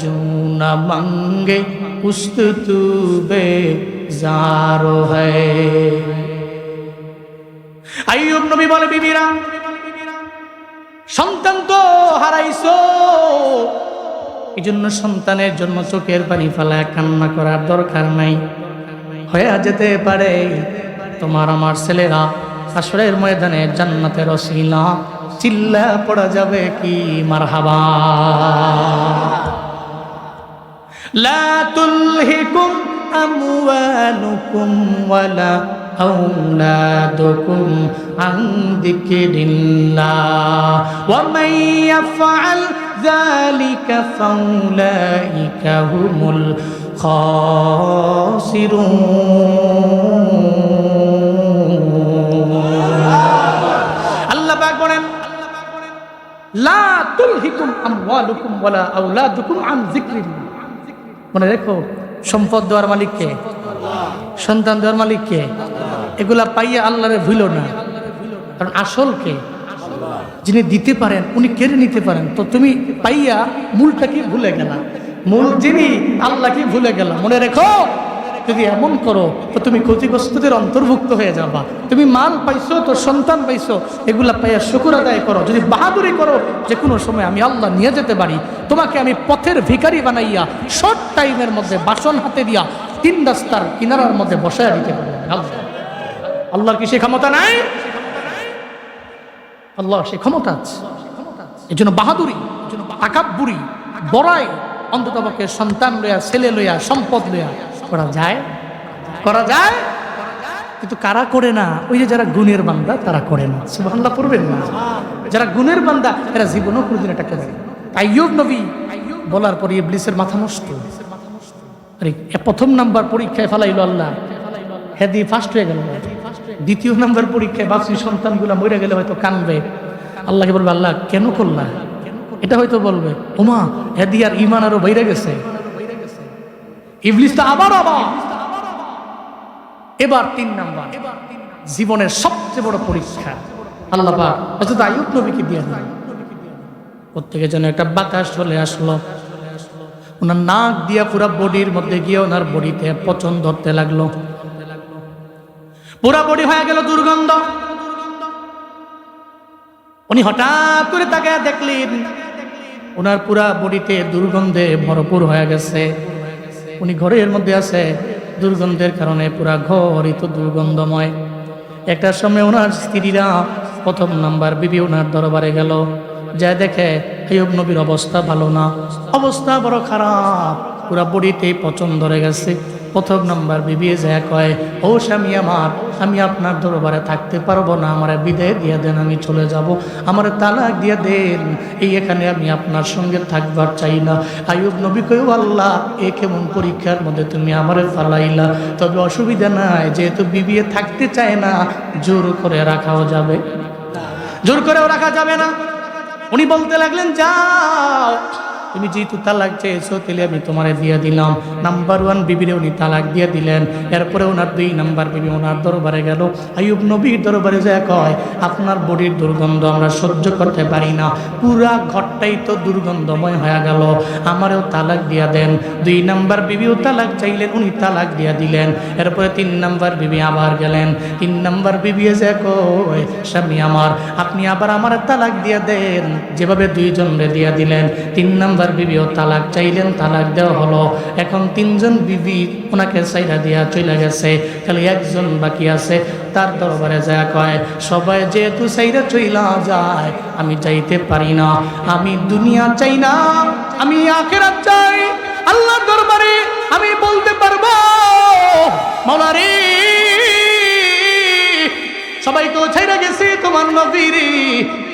जो न मांगे उस्त तू बेजार है। আইয়ুব নবী বলে, বিবিরা সন্তান তো হারাইছো, এই জন্য সন্তানের জন্য চোখের পানি ফেলায় কান্না করার দরকার নাই। হয়ে যেতে পারে তোমার আমার ছেলেরা হাসরের ময়দানে জান্নাতের ওসিলা চিল্লা পড়া যাবে কি মারহাবা। لا تلهكم أموالكم ولا أولادكم عن ذكر الله ومن يفعل ذلك فأولئك هم الخاسرون। আল্লাহ পাক বলেন, লা তুলহিকুম আমওয়ালুকুম ওয়ালা আওলাদুকুম আন যিকরিল্লাহ। মনে রেখো, সম্পদ দেওয়ার মালিক কে? সন্তান দেওয়ার মালিক কে? এগুলা পাইয়া আল্লাহরে ভুলো না, কারণ আসল কে? যিনি দিতে পারেন উনি কেড়ে নিতে পারেন। তো তুমি পাইয়া মূলটাকে ভুলে গেলা, মূল যিনি আল্লাহকে ভুলে গেলা। মনে রেখো, যদি এমন করো তো তুমি ক্ষতিগ্রস্তদের অন্তর্ভুক্ত হয়ে যাবা। তুমি মাল পাইছো, তো সন্তান পাইছো, এগুলা পাইয়া শুকর আদায় করো। যদি বাহাদুরি করো যে কোনো সময় আমি আল্লাহ নিয়ে যেতে পারি, তোমাকে আমি পথের ভিখারি বানাইয়া শর্ট টাইমের মধ্যে বাসন হাতে দিয়া 3 রাস্তার কিনারার মধ্যে বসায় দিতে পারি। আল্লাহর কি সে ক্ষমতা নাই? আল্লাহ সে ক্ষমতা আছে। এই জন্য বাহাদুরি, তাকাব্বুরি, বড়াই অন্তত পক্ষে সন্তান লইয়া, ছেলে লইয়া, সম্পদ লইয়া করা যায়, করা যায়। কিন্তু কারা করে না? ওই যে যারা গুণের বান্দা তারা করে না। সুবহানাল্লাহ পড়বেন না? যারা গুণের বান্দা এরা জীবনও কোনোদিন এটা করে না। আইয়ুব নবী বলার পরে ইবলিসের মাথা নষ্ট। আরে প্রথম নাম্বার পরীক্ষায় ফেলাইলো আল্লাহ, হেদি ফার্স্ট হয়ে গেল। দ্বিতীয় নাম্বার পরীক্ষায় ভাবছি সন্তানগুলা মরে গেলে হয়তো কানবে। আল্লাহকে বলবে, আল্লাহ কেন করলা? এটা হয়তো বলবে ওমা এদিয়ার ইমান আরো বাইরে গেছে, ইবলিস তো আবার এবার 3 নাম্বার জীবনের সবচেয়ে বড় পরীক্ষা আল্লাহ পাক হযরত আইয়ুব নবীকে দিয়ে দিলেন। প্রত্যেকের জন্য একটা বাতাস চলে আসলো, ওনার নাক দিয়া পুরা বডির মধ্যে গিয়ে ওনার বডিতে পচন ধরতে লাগলো, পুরা বডি হয়ে গেল দুর্গন্ধ। উনি হঠাৎ করে তাকায় দেখলেন ওনার পুরা বডিতে দুর্গন্ধে ভরপুর হয়ে গেছে। উনি ঘরের মধ্যে আছে, দুর্গন্ধের কারণে পুরা ঘরই তো দুর্গন্ধময়। একটা সময় ওনার স্ত্রীরা 1 নাম্বার বিবি ওনার দরবারে গেল, যা দেখে আইয়ুব নবীর অবস্থা ভালো না, অবস্থা বড় খারাপ, পুরা বডিতে পচন ধরে গেছে। 1 নাম্বার বিবি যা কয়, ও স্বামী আমার, আমি আপনার দরবারে থাকতে পারবো না, আমার বিদায় দিয়ে দেন, আমি চলে যাব, আমার তালাক দিয়ে দেন, এখানে আমি আপনার সঙ্গে থাকবার চাই না। আইয়ুব নবী কয়, আল্লাহ এ কেমন পরীক্ষার মধ্যে তুমি আমারে ফালাইলা, তবে অসুবিধা নাই, যেহেতু বিবি থাকতে চায় না, জোর করে রাখাও যাবে, জোর করেও রাখা যাবে না। উনি বলতে লাগলেন, যাও তুমি যেহেতু তালাক চেয়েছো তাহলে আমি তোমারে দিয়ে দিলাম। নাম্বার 1 বিবিরে উনি তালাক দিয়ে দিলেন। এরপরে ওনার 2 নাম্বার বিবি ওনার দরবারে গেল, আইয়ুব নবীর দরবারে যা কয়, আপনার বডির দুর্গন্ধ আমরা সহ্য করতে পারি না, পুরা ঘরটাই তো দুর্গন্ধময় হয়ে গেল, আমারও তালাক দিয়া দেন। 2 নাম্বার বিবিও তালাক চাইলেন, উনি তালাক দিয়া দিলেন। এরপরে 3 নাম্বার বিবি আবার গেলেন, 3 নাম্বার বিবি যা কয়, স্বামী আমার, আপনি আবার আমার তালাক দিয়া দেন, যেভাবে 2 জনরে দিয়া দিলেন। 3 নাম্বার বিবিও তালাক চাইলেন, তালাক দেওয়া হলো। এখন 3 জন বিবি ওনাকে চাইরা দিয়া চলে গেছে, খালি 1 জন বাকি আছে। তার দরবারে যায় কয়, সবাই যেহেতু চাইরা চইলা যায়, আমি যাইতে পারি না, আমি দুনিয়া চাই না, আমি আখিরাত চাই। আল্লাহর দরবারে আমি বলতে পারবো, মাওলা রে সবাই তো ছাইরা গেছে তোমার নবীর,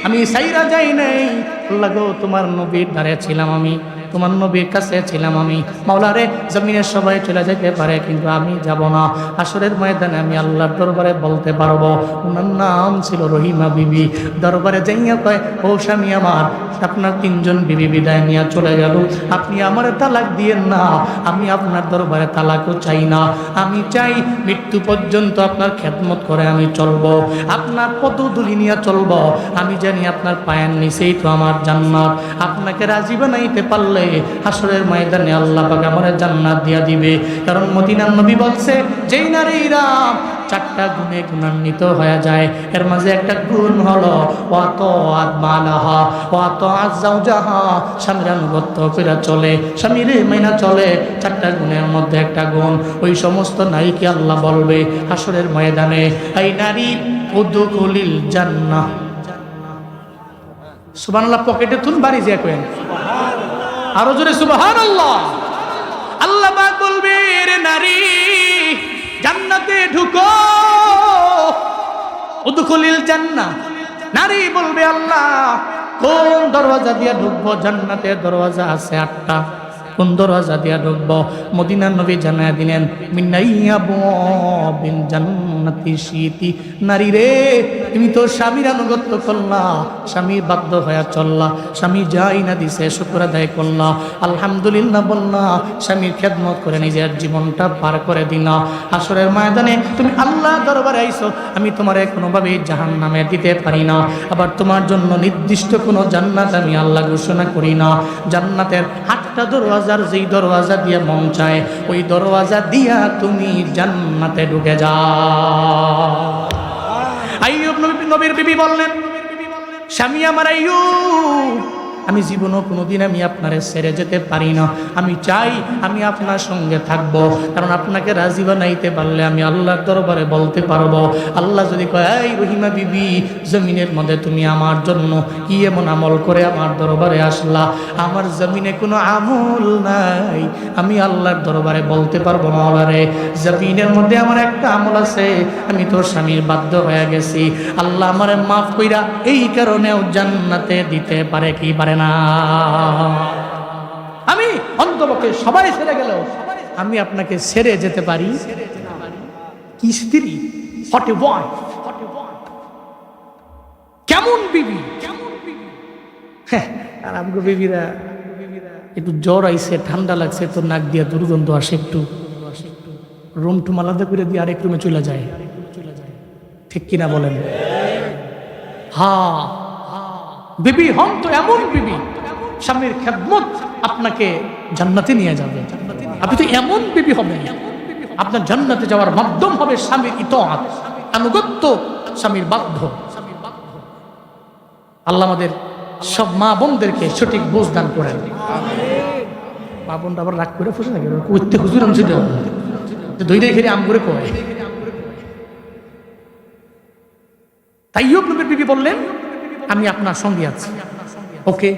আমি ছাইরা যাই নাই। আল্লাহ গো, তোমার নবীর ধারে ছিলাম আমি, তোমার নবীর কাছে ছিলাম আমি, মাওলা রে জমিনের সবাই চলে যেতে পারে কিন্তু আমি যাব না। হাসরের ময়দানে আমি আল্লাহর দরবারে বলতে পারবো। ওনার নাম ছিল রহিমা বিবি। দরবারে যাইয়া কয়, ও স্বামী আমার, আপনার 3 জন বিবি বিদায় নিয়ে চলে গেল, আপনি আমার তালাক দিয়েন না, আমি আপনার দরবারে তালাকও চাই না, আমি চাই মৃত্যু পর্যন্ত আপনার খেদমত করে আমি চলবো, আপনার পদধূলি নিয়ে চলবো, আমি জানি আপনার পায়ের নিচেই তো আমার জান্নাত। আপনাকে রাজি বানাইতে পারলে হাসরের ময়দানে আল্লাহ পাক আমার জান্নাত দিয়া দিবে। কারণ মদিনার নবী বলছে, যেই নারীরা 4টা গুণে গুণান্বিত হয়ে যায়, এর মাঝে একটা গুণ হলো ওয়াতাআত মালাহা ওয়াতাআত যাওজাহা, স্বামীর আনুগত্য করে চলে, স্বামীর মাইনা চলে। 4টা গুণের মধ্যে একটা গুণ। ওই সমস্ত নারীকে আল্লাহ বলবে হাসরের ময়দানে, এই নারী উদখুলিল জান্নাহ। সুবহানাল্লাহ, পকেটে তুন বাড়ি যে করেন আরো জোরে সুবহানাল্লাহ। আল্লাহ পাক বলবে, রে নারী জান্নাতে ঢুকো, উদখুলিল জান্নাহ। নারী বলবে, আল্লাহ কোন দরওয়াজা দিয়ে ঢুকবো? জান্নাতের দরওয়াজা আছে 8টা, কোন দরওয়াজা দিয়া ঢুকবো? মদিনার নবী জানায় দিলেন, মিনাইয়া বিন জান্নাতি শীতি। নারী রে, তুমি তো স্বামীর আনুগত্য করলা, স্বামীর বাধ্য হয়ে চললা, স্বামী যাই না দিছে শুকর আদায় করলা, আলহামদুলিল্লাহ বললা, স্বামীর খেদমত করে নিজের জীবনটা পার করে দিলা। হাসরের ময়দানে তুমি আল্লাহ দরবারে আইছো, আমি তোমারে কোনোভাবেই জাহান্নামে দিতে পারি না, আবার তোমার জন্য নির্দিষ্ট কোনো জান্নাত আমি আল্লাহ ঘোষণা করি না। জান্নাতের 8টা দরওয়াজার যেই দরওয়াজা দিয়ে মন চায়, ওই দরওয়াজা দিয়া তুমি জান্নাতে ঢুকে যাও। আইয়ুব নবীর বিবি বললেন, স্বামী আমার আইয়ুব, আমি জীবনও কোনোদিন আমি আপনারে ছেড়ে যেতে পারি না, আমি চাই আমি আপনার সঙ্গে থাকব, কারণ আপনাকে রাজি বানাইতে পারলে আমি আল্লাহর দরবারে বলতে পারবো। আল্লাহ যদি কয়, এই রহিমা বিবি, জমিনের মধ্যে তুমি আমার জন্য কি এমন আমল করে আমার দরবারে আসলা? আমার জমিনে কোনো আমল নাই, আমি আল্লাহর দরবারে বলতে পারবো, মাওলা রে জমিনের মধ্যে আমার একটা আমল আছে, আমি তোর স্বামীর বাধ্য হয়ে গেছি, আল্লাহ আমারে মাফ কইরা এই কারণেও জান্নাতে দিতে পারে কি পারে না? আমি অন্তপক্ষে সবাই ছেড়ে গেল, আমি আপনাকে ছেড়ে যেতে পারি? কি স্ত্রী, হোয়াট এ ওয়াইফ, কেমন বিবি! হ্যাঁ, আর আমগো বিবিরা একটু জ্বর আইছে, ঠান্ডা লাগছে, তো নাক দিয়া দুর্গন্ধ আসে, একটু রুম টুম আলাদা করে দিয়ে আরেক রুমে চলে যায়। ঠিক কিনা বলেন? হ্যাঁ, বিবি হন তো এমন বিবি, স্বামীর খেদমত আপনাকে জান্নাতে নিয়ে যাবে। আপনি তো এমন বিবি হবেন, আপনার জান্নাতে যাওয়ার মাধ্যম হবে স্বামীর ইতাআত, আনুগত্য, স্বামীর বাধ্য। আল্লাহ আমাদের সব মা বোনদেরকে সঠিক বুঝ দান করেন। মা বোনটা আবার রাগ করে ফুসে থাকে, কইতে হুজুর আমি সেটা দুইটাই খেলে আম করে কয়। তাইয়্যুব নবীর বিবি বললেন, আমি আপনার সঙ্গে আছি, ওকে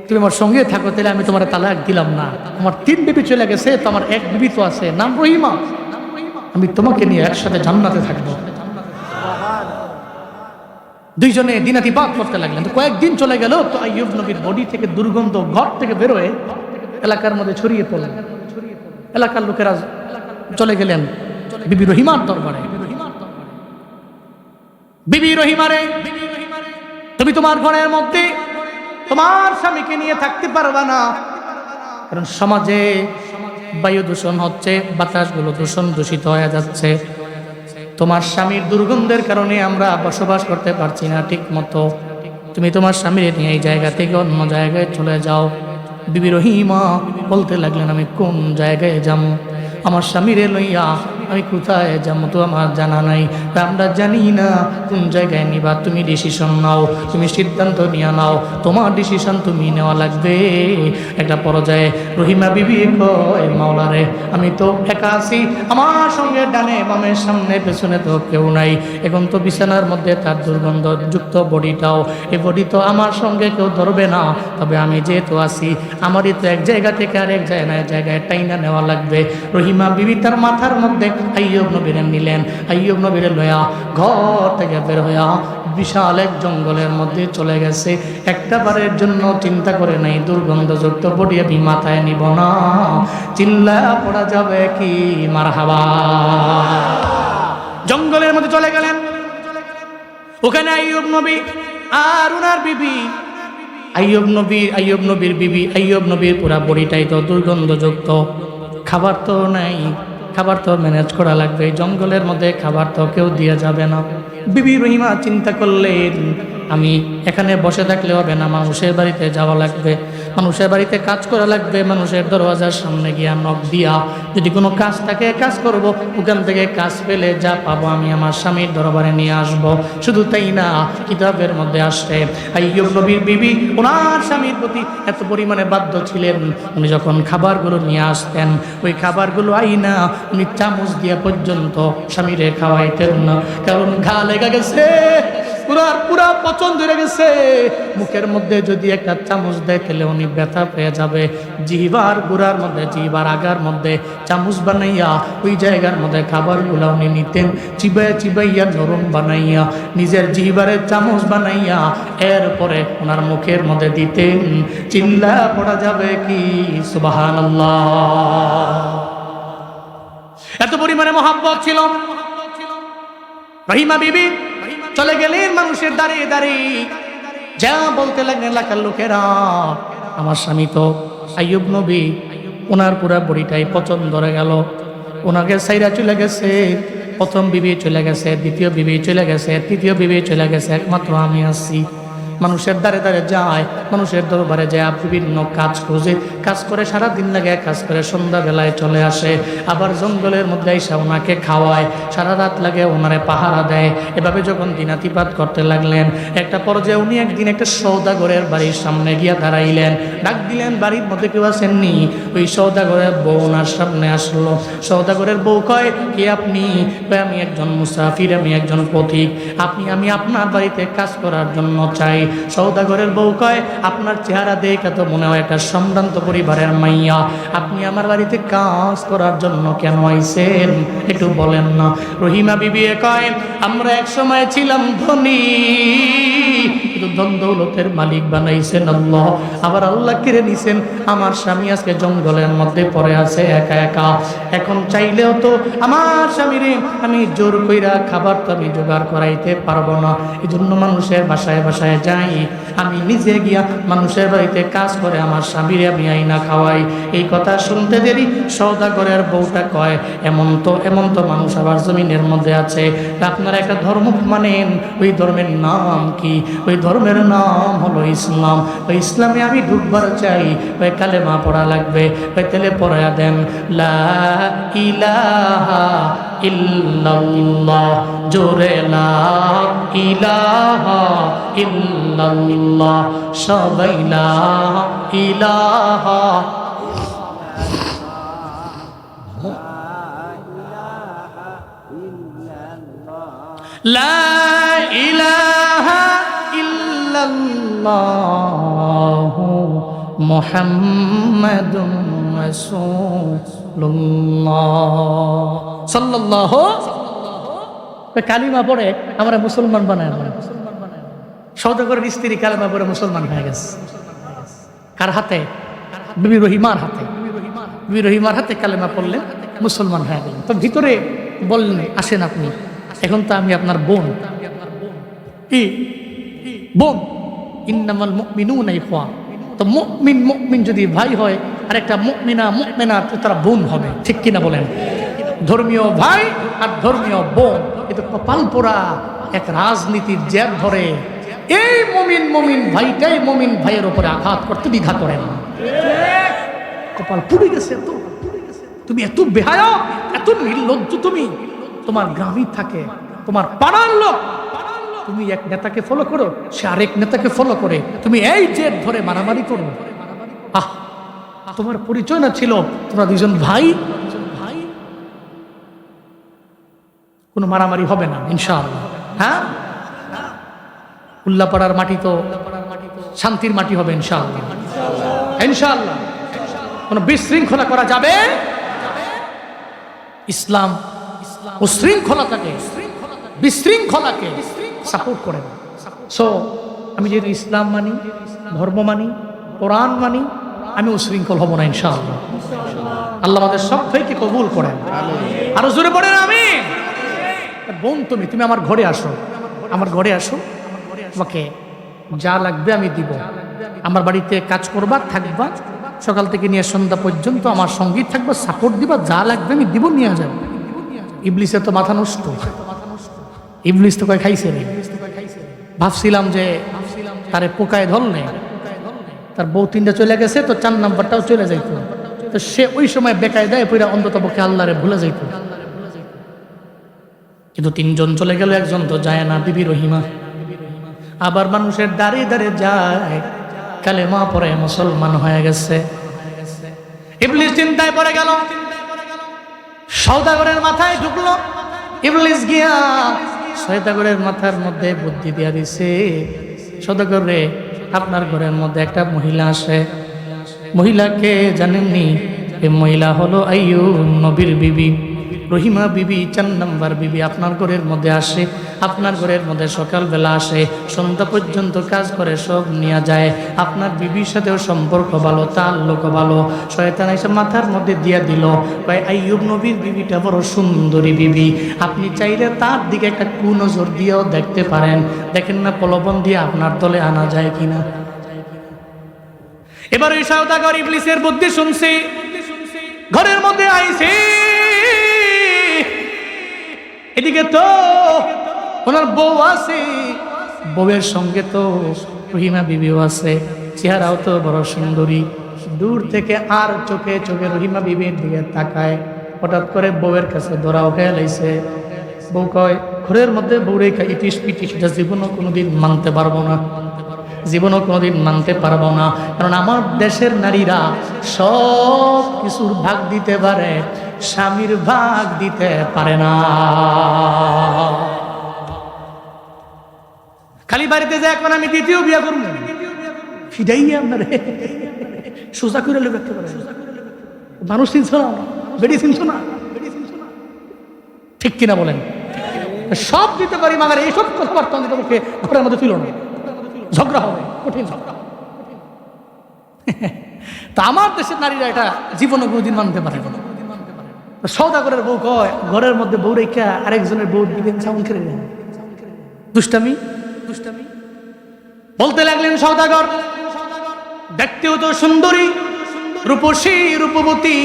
তুমি আমার সঙ্গে থাকো, তাহলে আমি তোমার তালাক দিলাম না। আমার 3 বিবি চলে গেছে, তো আমার 1 বিবি তো আছে, নাম রহিমা, আমি তোমাকে নিয়ে একসাথে জান্নাতে থাকবো। দুইজনে দিনাতিপাত করতে লাগলেন। তো কয়েকদিন চলে গেল, তো আইয়ুব নবীর বডি থেকে দুর্গন্ধ ঘর থেকে বেরোয় এলাকার মধ্যে ছড়িয়ে পড়লেন। এলাকার লোকেরা চলে গেলেন বিবি রহিমার দরবারে। বিবি রহিমারে, তুমি তোমার ঘরের মধ্যে তোমার স্বামীকে নিয়ে থাকতে পারবা না, কারণ সমাজে বায়ু দূষণ হচ্ছে, বাতাসগুলো দূষিত হয়ে যাচ্ছে। তোমার স্বামীর দুর্গন্ধের কারণে আমরা বসবাস করতে পারছি না ঠিক মতো। তুমি তোমার স্বামীর নিয়ে এই জায়গা থেকে অন্য জায়গায় চলে যাও। বিবি রহিমা বলতে লাগলেন, আমি কোন জায়গায় যাবো? আমার স্বামীরে লইয়া আমি কোথায় যাবো তো আমার জানা নাই। আমরা জানি না কোন জায়গায় নিবা, তুমি ডিসিশন নাও, তুমি সিদ্ধান্ত নিয়ে নাও, তোমার ডিসিশন তুমি নেওয়া লাগবে। একটা পর্যায়ে রহিমা বিবি কয়, মাওলারে আমি তো একা আছি, আমার সঙ্গে ডানে বামে সামনে পেছনে তো কেউ নাই, এখন তো বিছানার মধ্যে তার দুর্গন্ধযুক্ত বডিটাও, এই বডি তো আমার সঙ্গে কেউ ধরবে না, তবে আমি যেহেতু আছি আমারই তো এক জায়গা থেকে আরেক জায়গায় টাইনা নেওয়া লাগবে। রহিমা বিবি তার মাথার মধ্যে আইয়ুব নবীরে নিলেন, আইয়ুব নবীরে লয়া ঘর থেকে বের হইয়া বিশাল এক জঙ্গলের মধ্যে চলে গেছে। একটা বারের জন্য চিন্তা করে নাই দুর্গন্ধযুক্ত বডি আমি মাথায় নিব না। চিল্লা পড়া যাবে কি মারহাবা। জঙ্গলের মধ্যে চলে গেলেন, ওখানে আইয়ুব নবী আর উনার বিবি। আইয়ুব নবীর বিবি, আইয়ুব নবীর পুরা বডিটাই তো দুর্গন্ধযুক্ত, খাবার তো নাই, খাবার তো ম্যানেজ করা লাগবে, জঙ্গলের মধ্যে খাবার তো কেউ দিয়ে যাবে না। বিবি রহিমা চিন্তা করলেন, আমি এখানে বসে থাকলে হবে না, মানুষের বাড়িতে যাওয়া লাগবে, মানুষের বাড়িতে কাজ করা লাগবে, মানুষের দরওয়াজার সামনে গিয়া নখ দিয়া যদি কোনো কাজ থাকে কাজ করব, ওখান থেকে কাজ পেলে যা পাবো আমি আমার স্বামীর দরবারে নিয়ে আসব। শুধু তাই না, কিতাবের মধ্যে আসছে আইয়ুব নবীর বিবি ওনার স্বামীর প্রতি এত পরিমাণে বাধ্য ছিলেন, উনি যখন খাবারগুলো নিয়ে আসতেন ওই খাবারগুলো আইনা উনি চামচ দিয়ে পর্যন্ত স্বামীরে খাওয়াইতেন না, কারণ ঘা লেগে গেছে, পুরা পছন্দ হয়ে গেছে। মুখের মধ্যে যদি একটা চামচ দেয় তাহলে উনি ব্যথা পেয়ে যাবে। জিহ্বার গুড়ার মধ্যে, জিহ্বার আগার মধ্যে চামচ বানাইয়া ওই জায়গার মধ্যে খাবারগুলো উনি নিতেন, চিবাইয়া নরম বানাইয়া নিজের জিহ্বারের চামচ বানাইয়া এরপরে ওনার মুখের মধ্যে দিতেন। চিল্লা পড়া যাবে কি সুবহানাল্লাহ। এত পরিমাণে মহাব্বত ছিল। রহিমা বিবি চলে গেলেন মানুষের দাঁড়িয়ে দাঁড়িয়ে যা বলতে লাগলেন এলাকার লোকেরা, আমার স্বামী তো আইয়ুব নবী, ওনার পুরা বড়িটাই পছন্দ ধরে গেল, ওনাকে সাইরা চলে গেছে, প্রথম বিবি চলে গেছে, দ্বিতীয় বিবি চলে গেছে, তৃতীয় বিবি চলে গেছে, একমাত্র আমি আছি। মানুষের দ্বারে দ্বারে যায়, মানুষের দরবারে যায়, বিভিন্ন কাজ খোঁজে, কাজ করে সারাদিন লাগে, কাজ করে সন্ধ্যাবেলায় চলে আসে, আবার জঙ্গলের মধ্যে এসে ওনাকে খাওয়ায়, সারা রাত লাগে ওনারে পাহারা দেয়। এভাবে যখন দিনাতিপাত করতে লাগলেন, একটা পর্যায়ে উনি একদিন একটা সওদাগরের বাড়ির সামনে গিয়া দাঁড়াইলেন, ডাক দিলেন, বাড়ির মধ্যে কেউ আসেননি? ওই সওদাগরের বউ ওনার সামনে আসলো। সওদাগরের বউ কয়, কে আপনি? আমি একজন মুসাফির, আমি একজন পথিক, আমি আপনার বাড়িতে কাজ করার জন্য চাই। সওদাগরের বউ কয়, আপনার চেহারা দেখে তো মনে হয় একটা সম্ভ্রান্ত পরিবারের মাইয়া, আপনি আমার বাড়িতে কাজ করার জন্য কেন আইছেন একটু বলেন না। রহিমা বিবি কয়, আমরা এক সময় ছিলাম ধনী, কিন্তু ধন দৌলতের মালিক বানাইছেন আল্লাহ। আবার আল্লাহ কেড়ে নিছেন। আমার স্বামী আজকে জঙ্গলের মধ্যে পড়ে আছে একা একা। এখন চাইলেও তো আমার স্বামীরে আমি জোর কইরা খাবার তো আমি জোগাড় করাইতে পারবো না। এই জন্য মানুষের বাসায় বাসায় যাই, আমি নিজে গিয়া মানুষের বাড়িতে কাজ করে আমার স্বামীরে আমি আইনা খাওয়াই। এই কথা শুনতে দেরি সওদাগরের বউটা কয়, এমন তো মানুষ আবার জমিনের মধ্যে আছে। আপনারা একটা ধর্ম মানেন, ওই ধর্মের নাম কি? ওই ধর্মের নাম হলো ইসলাম। ওই ইসলামে আমি ঢুকবার চাই, ওই কালেমা পড়া লাগবে। ওই তেলে পড়ায়া দেন লা ইলাহা ইল্লাল্লাহ, জোরে লা ইলাহা ইল্লাল্লাহ, সবাই লা ইলাহা। লা ইলাহা ইল্লাল্লাহ মুহাম্মাদুর রাসূলুল্লাহ সাল্লাল্লাহু। কালিমা পড়ে আমরা মুসলমান বানায় না। সওদাগরের স্ত্রী কালিমা পড়ে মুসলমান হয়ে গেছে। কার হাতে? বিবি রহিমার হাতে। বিবি রহিমার হাতে কালিমা পড়লেন, মুসলমান হয়ে গেলেন। তো ভিতরে বললেন, আসেন আপনি, এখন তো আমি আপনার বোন। কি বোন? ইন্নামাল মুমিনুনা ইখওয়া। তো মুমিন যদি ভাই হয়, আর একটা মুমিনা তো তারা বোন হবে, ঠিক কিনা বলেন? ধর্মীয় ভাই আর ধর্মীয় বোন, এটা কপাল পোড়া এক রাজনীতির জের ধরে এই মুমিন ভাইটাই মুমিন ভাইয়ের উপরে আঘাত করতে দ্বিধা করে না। কপাল পুড়ে গেছে। তুমি এত বেহায়া, এত নির্লজ্জ। তুমি তোমার গ্রামই থাকে, তোমার পাড়ার লোক, তুমি এক নেতাকে ফলো করো, সে আরেক নেতাকে ফলো করে, তুমি এই জেদ ধরে মারামারি করো। তোমার পরিচয় না ছিল তোমরা দুজন ভাই। কোনো মারামারি হবে না ইনশাআল্লাহ। হ্যাঁ, উল্লাপাড়ার মাটি তো শান্তির মাটি হবে ইনশাআল্লাহ। ইনশাআল্লাহ কোনো বিশৃঙ্খলা করা যাবে। ইসলাম উশৃঙ্খলতাকে, বিশৃঙ্খলাকে সাপোর্ট করে না। সো আমি যেহেতু ইসলাম মানি, ধর্ম মানি, কোরআন মানি, আমি উশৃঙ্খল হব না ইনশাআল্লাহ। আল্লাহ আমাদের সবাইকে কবুল করেন। আরো জোরে পড়েন আমিন। বোন, তুমি আমার ঘরে আসো, আমার ঘরে আসো, তোমাকে যা লাগবে আমি দিব। আমার বাড়িতে কাজ করবা, থাকবা, সকাল থেকে নিয়ে সন্ধ্যা পর্যন্ত আমার সঙ্গী থাকবা, সাপোর্ট দিবা, যা লাগবে আমি দিব, নিয়ে যাবো। ইবলিসের তো মাথা নষ্ট। ইবলিস তো কয় খাইছে রে। ভাবছিলাম যে তারে পোকায় ধরলে, তার বউ তিনটা চলে গেছে, তো 4 নাম্বারটাও চলে যাইত। তো সে ওই সময় বেকায়দায় পড়ে অন্তত পক্ষে আল্লাহরে ভুলে যাইত। কিন্তু 3 জন চলে গেল, একজন তো যায় না, বিবি রহিমা। আবার মানুষের দাঁড়িয়ে দাঁড়িয়ে যায়, কালেমা পড়ে মুসলমান হয়ে গেছে। ইবলিস চিন্তায় পড়ে গেল, সওদাগরের মাথায় ঢুকলো। ইবলিস গিয়া সওদাগরের মাথার মধ্যে বুদ্ধি দিয়া দিছে, সওদাগর রে, আপনার ঘরের মধ্যে একটা মহিলা আসে। মহিলাকে জানেননি? এই মহিলা হলো আইয়ুব নবীর বিবি, রহিমা বিবি, 4 নাম্বার বিবি। আপনার ঘরের মধ্যে আসে, আপনার ঘরের মধ্যে সকালবেলা আসে, সন্ধ্যা পর্যন্ত কাজ করে, সব নিয়ে যায়। আপনার বিবির সাথেও সম্পর্ক ভালো, তার লোক ভালো। শয়তান এসে মাথার মধ্যে দিয়া দিল, ভাই আইয়ুব নবীর বিবিটা বড় সুন্দরী বিবি, আপনি চাইলে তার দিকে একটা কুনজর দিয়েও দেখতে পারেন। দেখেন না প্রলোভন দিয়ে আপনার দলে আনা যায় কিনা। এবার ওই সওদাগর ইবলিসের বুদ্ধি শুনছে, ঘরের মধ্যে আইছে। এদিকে তো ওনার বউ আছে, বউয়ের সঙ্গে তো রহিমা বিবিও আছে, চেহারাও তো বড় সুন্দরী। দূর থেকে আর চোখে চোখে রহিমা বিবির দিকে তাকায়। হঠাৎ করে বউয়ের কাছে ধরাও খেয়ে লাইছে। বউ কয়, ঘরের মধ্যে বউরে ইটিস পিটিস জীবনও কোনোদিন মানতে পারবো না, জীবনও কোনোদিন মানতে পারবো না। কারণ আমার দেশের নারীরা সব কিছুর ভাগ দিতে পারে, স্বামীর ভাগ দিতে পারে না। খালি বাড়িতে যায়, এখন আমি দ্বিতীয় বিয়া করবো, সেটাই আপনারে সোজা করে লোক রাখতে পারে। মানুষ চিনছ না, বেড়ি চিনছ না, ঠিক কিনা বলেন? সব দিতে পারি, মাগার এইসব কথাবার্তা অন্ততপক্ষে ঘরের মধ্যে ছিল না। ঝগড়া হবে, কঠিন ঝগড়া। তা আমার দেশের নারীরা এটা জীবনে কোনোদিন মানতে পারে না। সওদাগরের বউ কয়, ঘরের মধ্যে বউ রেখা আরেকজনের বউ দিবেন সাউন্ড খেলে নেন, দুষ্টামি দুষ্টামি। বলতে লাগলেন সওদাগর, দেখতেও তো সুন্দরী, রূপসী রূপবতী,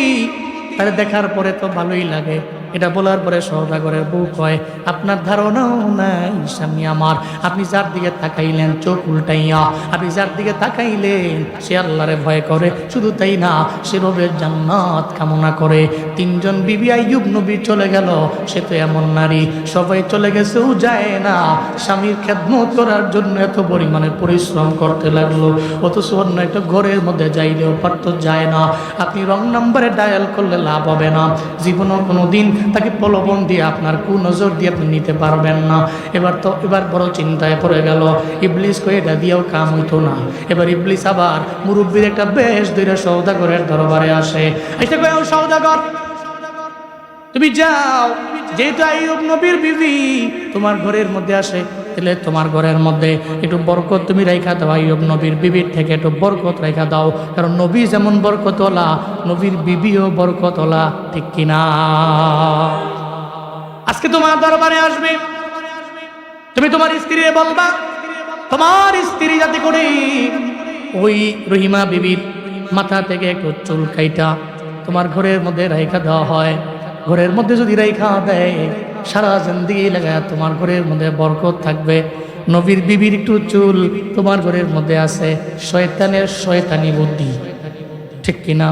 তাহলে দেখার পরে তো ভালোই লাগে। এটা বলার পরে সওদাগরের বউ কয়, আপনার ধারণাও নাই স্বামী আমার, আপনি যার দিকে তাকাইলেন চোখ উল্টাইয়া, আপনি যার দিকে তাকাইলেন সে আল্লাহরে ভয় করে, শুধু তাই না সে রবের জান্নাত কামনা করে। 3 জন বিবি আইয়ুব নবী চলে গেল, সে তো এমন নারী, সবাই চলে গেছেও যায় না, স্বামীর খেদমত করার জন্য এত পরিমাণে পরিশ্রম করতে লাগলো, অথচ অন্য একটা ঘরের মধ্যে যাইলেও পারত যায় না। আপনি রং নাম্বারে ডায়াল করলে লাভ হবে না, জীবনও কোনো দিন তাকে প্রলোভন দিয়ে আপনার কুনজর দিয়ে আপনি নিতে পারবেন না। এবার বড় চিন্তায় পড়ে গেল, ইবলিস কই এটা দিয়েও কাম হইতো না। এবার ইবলিস আবার মুরব্বীর একটা বেশ ধরে সওদাগরের দরবারে আসে, এটা কয়, ও সওদাগর তুমি যাও, যেহেতু আইয়ুব নবীর বিবি তোমার ঘরের মধ্যে আসে, তাহলে তোমার ঘরের মধ্যে একটু বরকত তুমি রেখা দাও, আইয়ুব নবীর বিবির থেকে একটু বরকত রেখা দাও, কারণ নবী যেমন বরকতওয়ালা নবীর বিবিও বরকতওয়ালা, ঠিক কিনা? আজকে তোমার দরবারে আসবে, তুমি তোমার স্ত্রী বলবা, তোমার স্ত্রী যাতে করে ওই রহিমা বিবির মাথা থেকে একটু চুল কাইটা তোমার ঘরের মধ্যে রেখা দেওয়া হয়। ঘরের মধ্যে যদি রেখা দেয় সারা জিন্দেগি লাগায় তোমার ঘরের মধ্যে বরকত থাকবে। নবীর বিবির একটু চুল তোমার ঘরের মধ্যে আছে, শয়তানের শয়তানি বুদ্ধি, ঠিক কিনা?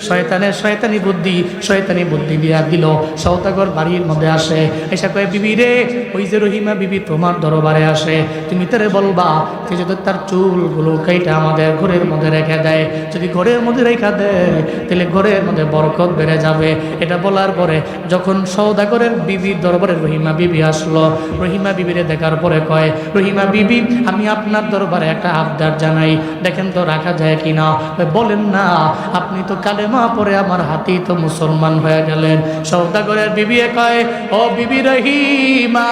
শয়তানি বুদ্ধি দিয়া দিল। সওদাগর বাড়ির মধ্যে আসে, এসে কয়ে, বিবি রে, ওই যে রহিমা বিবি তোমার দরবারে আসে, তুমি তারে বলবা যে যদি তার চুলগুলো কাইটা আমাদের ঘরের মধ্যে রেখে দেয়, যদি ঘরের মধ্যে রেখা দেয় তাহলে ঘরের মধ্যে বরকত বেড়ে যাবে। এটা বলার পরে যখন সওদাগরের বিবির দরবারে রহিমা বিবি আসলো, রহিমা বিবিরে দেখার পরে কয়, রহিমা বিবি আমি আপনার দরবারে একটা আবদার জানাই, দেখেন তো রাখা যায় কিনা। বলেন না, আপনি তো কালেমা পরে আমার হাতেই তো মুসলমান হয়ে গেলেন। সওদাগরের বিবি কয়, ও বিবি রহিমা,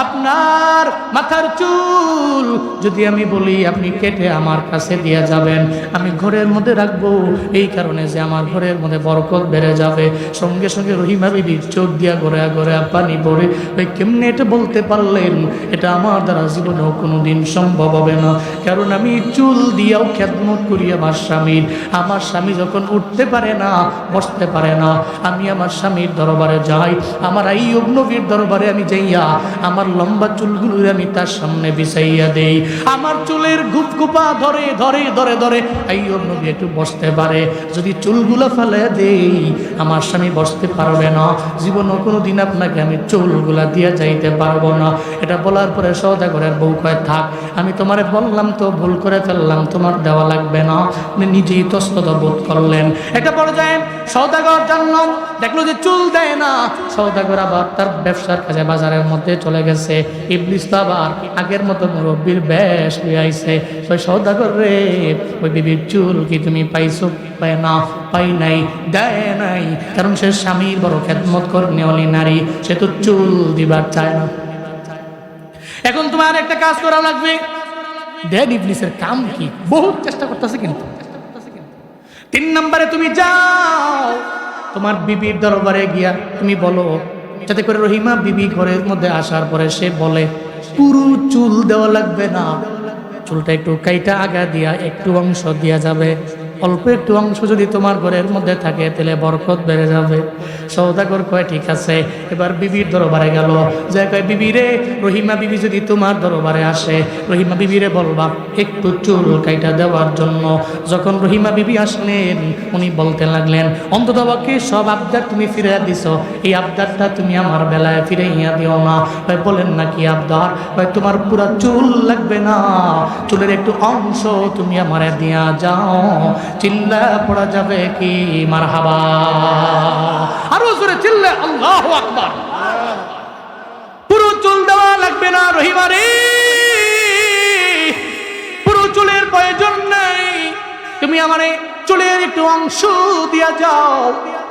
আপনার মাথার চুল যদি আমি বলি আপনি কেটে আমার কাছে দিয়ে যাবেন, আমি ঘরের মধ্যে রাখবো, এই কারণে যে আমার ঘরের মধ্যে বরকত বেড়ে যাবে। সঙ্গে সঙ্গে রহিমা বিবি চোখ দিয়া গড়া গড়া পানি পড়ে, ওই কেমনে এটা বলতে পারলেন? এটা আমার দ্বারা জীবনেও কোনোদিন সম্ভব হবে না, কারণ আমি চুল দিয়াও খেদমত করি আমার স্বামীর। আমার স্বামী যখন উঠতে পারে না, বসতে পারে না, আমি আমার স্বামীর দরবারে যাই, আমার আইয়ুব নবীর দরবারে আমি যাইয়া আমার লম্বা চুলগুলো আমি তার সামনে বিছাইয়া দেই, আমার চুলের গুপগুপা ধরে ধরে ধরে ধরে আইয়ুব নবী একটু বসতে পারে। যদি চুলগুলো ফেলে দেই আমার স্বামী বসতে পারবে না, জীবনও কোনো দিন আপনাকে আমি চুলগুলা দিয়ে যাইতে পারবো না। এটা বলার পরে সওদাগরের বউ কয়, থাক, আমি তোমারে বললাম তো, ভুল করে ফেললাম, তোমার দেওয়া লাগবে না। উনি নিজেই তস্তত বোধ করলেন। একটা পর্যায়ে সওদাগর জানলাম, দেখলো যে চুল দেয় না, সওদাগর আবার তার ব্যবসার কাজে বাজারের মধ্যে চলে গেছে। ইবলিস তো আবার আগের মতো মুরব্বীর বেশ হয়ে আইছে। ওই সওদাগর রে, ওই বিবির চুল কি তুমি পাইছো? পায় না, পাই নাই, দেয় নাই, কারণ সে স্বামীর বড় খেদমত করেনি নারী, সে তো চুল দিবার চায় না। এখন তোমার একটা কাজ করা লাগবে। দেন ইবলিসের কাম কি, বহুত চেষ্টা করতেছে, কিন্তু 3 নম্বরে তুমি যাও, তোমার বিবির দরবারে গিয়া তুমি বলো, যাতে করে রহিমা বিবি ঘরের মধ্যে আসার পরে সে বলে, পুরো চুল দেওয়া লাগবে না, চুলটা একটু কাইটা আগা দিয়া একটু অংশ দিয়া যাবে, অল্প একটু অংশ যদি তোমার ঘরের মধ্যে থাকে তাহলে বরকত বেড়ে যাবে। সওদাগর কয়, ঠিক আছে। এবার বিবির দরবারে গেল, যে কয়, বিবি রে, রহিমা বিবি যদি তোমার দরবারে আসে, রহিমা বিবিরে বলবা একটু চুল কাইটা দেওয়ার জন্য। যখন রহিমা বিবি আসলেন, উনি বলতে লাগলেন, অন্ততপক্ষে সব আবদার তুমি ফিরে দিছ, এই আবদারটা তুমি আমার বেলায় ফিরে দিও না। ভাই বলেন না কি আবদার? ভাই তোমার পুরা চুল লাগবে না, চুলের একটু অংশ তুমি আমারে দিয়া যাও। চিল্লা পড়া যাবে কি মারহাবা? আরো জোরে চিল্লে আল্লাহু আকবার। পুরো চুল দেওয়া লাগবে না রহিমা রে, পুরো চুলের প্রয়োজন নাই, তুমি আমারে চুলের একটু অংশ দিয়া যাও।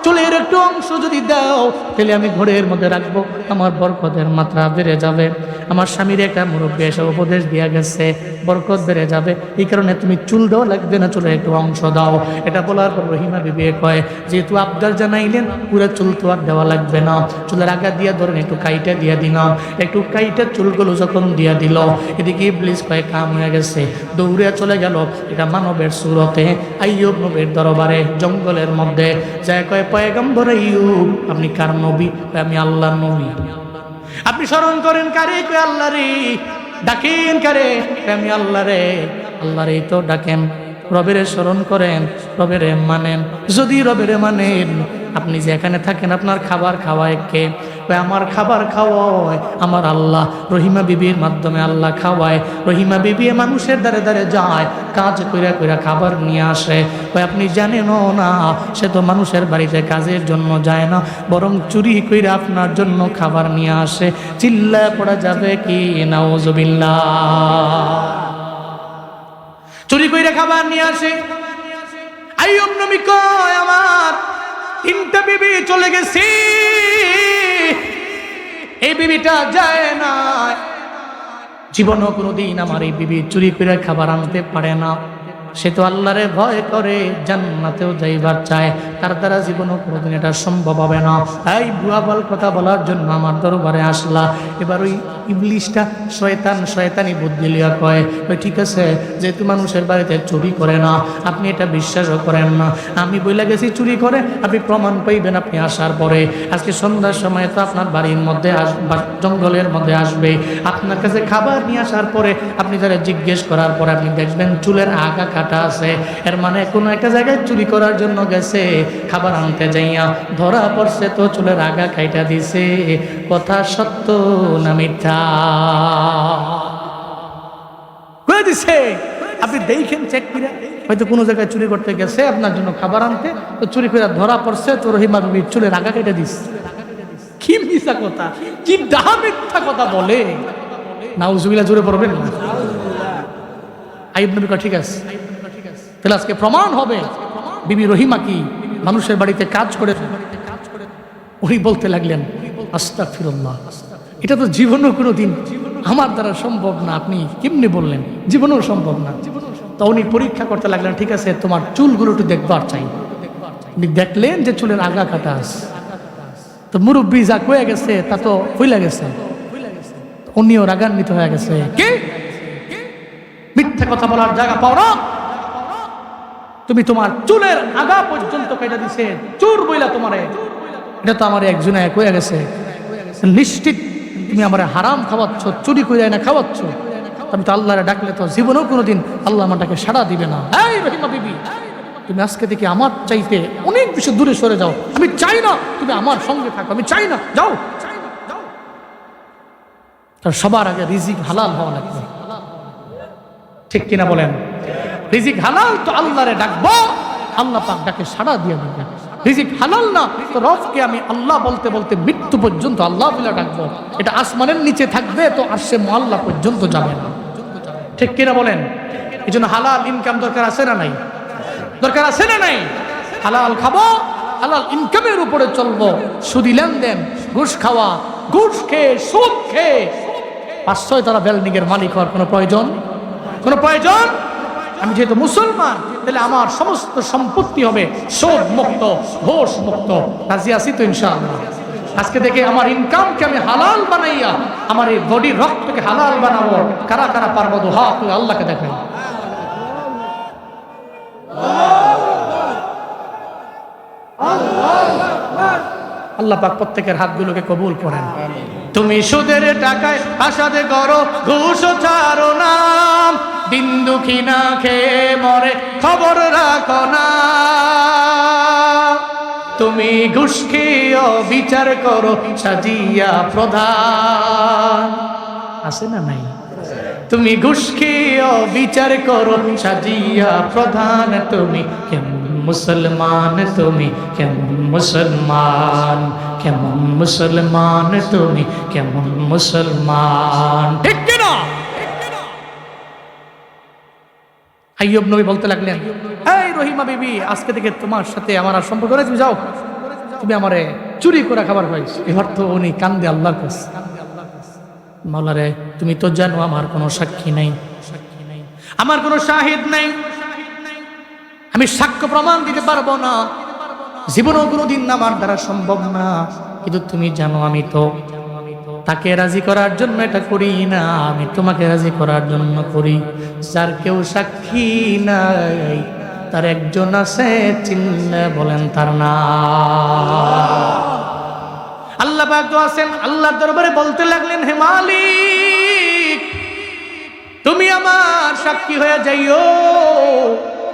চুলের একটু অংশ যদি দাও তাহলে আমি ঘরের মধ্যে রাখবো, আমার বরকতের মাত্রা বেড়ে যাবে। আমার স্বামীর একটা মুরব্বী এসে উপদেশ দিয়া গেছে, বরকত বেড়ে যাবে, এই কারণে তুমি চুল দেওয়া লাগবে না, চুলে একটু অংশ দাও। এটা বলার পর রহিমা বিবি কয়, যেহেতু আবদার জানাইলেন, পুরো চুল তো আর দেওয়া লাগবে না, চুলের আগা দিয়া ধরেন একটু কাইটা দিয়া দিলাম। একটু কাইটা চুলগুলো যখন দিয়া দিল, এদিকে ইবলিস কয় কাম হয়ে গেছে, দৌড়ে চলে গেল এটা মানবের সুরতে আইয়ুব নবীর দরবারে জঙ্গলের মধ্যে যায়, কয় পয়গম্বর আইয়ুব আপনি কার নবী? আমি আল্লাহর নবী। আপনি স্মরণ করেন কারে? কয় আল্লাহ রে। ডাকেন কারে? আমি আল্লাহ রে। আল্লাহ রে তো ডাকেন, রবেরে স্মরণ করেন, রবেরে মানেন। যদি রবেরে মানেন, আপনি যে এখানে থাকেন আপনার খাবার খাওয়ায় কে? আমার খাবার খাওয়ায় আমার আল্লাহ। রহিমা বিবির মাধ্যমে আল্লাহ খাওয়ায়। রহিমা বিবি মানুষের দ্বারে দ্বারে যায়, কাজ কইরা কইরা খাবার নিয়ে আসে। আপনি জানেনও না, সে তো মানুষের বাড়িতে কাজের জন্য যায় না, বরং চুরি কইরা আপনার জন্য খাবার নিয়ে আসে। চিল্লায় পড়া যাবে কি নাউজুবিল্লাহ। চুরি কইরা খাবার নিয়ে আসে। আইয়ুব নবী কয় আমার 3টা বিবি চলে গেছে, এই বিবিটা যায় না। জীবনও কোনোদিন আমার এই বিবি চুরি করে খাবার আনতে পারে না। সে তো আল্লাহরে ভয় করে, জান্নাতেও যাইবার চায়, তার দ্বারা জীবনও কোনোদিন এটা সম্ভব হবে না। এই ভুয়াবল কথা বলার জন্য আমার দরবারে আসলা। এবার ওই ইবলিশটা শয়তানি বুদ্ধি লিয়া কয়, ঠিক আছে, যেহেতু মানুষের বাড়িতে চুরি করে না, আপনি এটা বিশ্বাসও করেন না, আমি বইলা গেছি চুরি করে, আপনি প্রমাণ পাইবেন আপনি আসার পরে। আজকে সন্ধ্যার সময় তো আপনার বাড়ির মধ্যে জঙ্গলের মধ্যে আসবে, আপনার কাছে খাবার নিয়ে আসার পরে আপনি যারা জিজ্ঞেস করার পরে আপনি দেখবেন চুলের আগা কাটা আছে। এর মানে কোনো একটা জায়গায় চুরি করার জন্য গেছে, খাবার আনতে যাইয়া ধরা পড়ছে তো চুলের আগা কাইটা দিছে। কথা সত্য না মিথ্যা? কয়ে দিছে। আপনি দেখেন, চেক করে, হয়তো কোনো জায়গায় চুরি করতে গেছে আপনার জন্য খাবার আনতে, তো চুরি করে ধরা পড়ছে, তো রহিমা বিবি চুলের আগা কেটে দিস। কি মিথ্যা কথা, কি ডাহা মিথ্যা কথা বলে। নাউজুবিল্লাহ, জোরে পড়বেন না। আইয়ুব নবী কয় ঠিক আছে, তাহলে আজকে প্রমাণ হবে বিবি রহিমা কি মানুষের বাড়িতে কাজ করে। উনি বলতে লাগলেন আস্তাগফিরুল্লাহ, এটা তো জীবনও কোনোদিন আমার দ্বারা সম্ভব না। আপনি কেমনি বললেন? জীবনও সম্ভব না। তো উনি পরীক্ষা করতে লাগলেন, ঠিক আছে তোমার চুলগুলো একটু দেখবার চাই। উনি দেখলেন যে চুলের আগা কাটা আছে। তো মুরব্বী যা কয়ে গেছে তা তো হইলা গেছে, উনিও রাগান্বিত হয়ে গেছে। কে মিথ্যা কথা বলার জায়গা পাও না? তুমি তোমার চুলের আগা পর্যন্ত কেটে দিছে, চোর বইলা তোমারে। এটা তো আমার একজনে কয়ে গেছে, নিশ্চিত তুমি আমার হারাম খাওয়াচ্ছ, চুরি করে না খাওয়াচ্ছ। আমি তো আল্লাহরে ডাকলে তো জীবনেও কোনোদিন আল্লাহ আমাটাকে সাড়া দিবে না। এই রহিমা বিবি, তুমি আজকে থেকে আমার চাইতে অনেক বেশি দূরে সরে যাও। আমি চাই না তুমি আমার সঙ্গে থাকো, আমি চাই না, যাও। সবার আগে রিজিক হালাল হওয়া লাগবে, ঠিক কিনা বলেন? রিজিক হালাল তো আল্লাহরে ডাকবো, আল্লাহ পাক ডাকে সাড়া দিয়ে দিবে। রিজিক হালাল না তো রবকে আমি আল্লাহ বলতে বলতে মৃত্যু পর্যন্ত আল্লাহ বলে ডাকবো। এটা আসমানের নিচে থাকবে তো আরশে মুআল্লা পর্যন্ত যাবে না, ঠিক কিনা বলেন? এই জন্য হালাল ইনকাম দরকার আছে না নাই? দরকার আছে না নাই? হালাল খাবো, হালাল ইনকামের উপরে চলবো। সুদি লেনদেন, ঘুষ খাওয়া, ঘুষ খেয়ে, সুদ খেয়ে 5-6 তলা বিল্ডিংয়ের মালিক হওয়ার কোনো প্রয়োজন? আমি যেহেতু মুসলমান, তাহলে আমার সমস্ত সম্পত্তি হবে সুদ মুক্ত, ঘুষ মুক্ত। রাজি আছি তো ইনশাআল্লাহ? আজকে থেকে আমার ইনকামকে আমি হালাল বানাইয়া আমার এই বডির রক্তকে হালাল বানাবো। কারা কারা পারবো? হাত তুলে আল্লাহকে দেখাই। আল্লাহ পাক প্রত্যেকের হাতগুলোকে কবুল করেন। তুমি সুদের টাকায় আসাদে করো, ঘুষ ছাড়ো না, বিন্দু খিনা খেয়ে মরে খবর রাখো না। তুমি ঘুষ খেয়ে বিচার করো সাজিয়া প্রধান, আছে না নাই? তুমি ঘুষ খেয়ে বিচার করো সাজিয়া প্রধান। তুমি কেমন মুসলমান, তুমি কেমন মুসলমান, কেমন মুসলমান, তুমি কেমন মুসলমান, ঠিক কিনা? আইয়ুব নবী বলতে লাগলেন, এই রহিমা বিবি, আজকে থেকে তোমার সাথে আমার আর সম্পর্ক নেই, তুমি যাও, তুমি আমারে চুরি করে খাবার খাইছ। এবার তো উনি কান্দে আল্লাহর কাছে। মাওলারে তুমি তো জানো আমার কোনো সাক্ষী নাই, আমার কোনো শাহিদ নাই, আমি সাক্ষ্য প্রমাণ দিতে পারবো না, জীবনেও কোনোদিন আমার দ্বারা সম্ভব না। কিন্তু তুমি জানো আমি তো তাকে রাজি করার জন্য এটা করি না, আমি তোমাকে রাজি করার জন্য করি। যার কেউ সাক্ষী নাই, তার একজন আছে, চিল্লা বলেন তার নাম আল্লাহ পাক। তো আছেন, আল্লাহর দরবারে বলতে লাগলেন, হে মালিক তুমি আমার সাক্ষী হয়ে যাইও।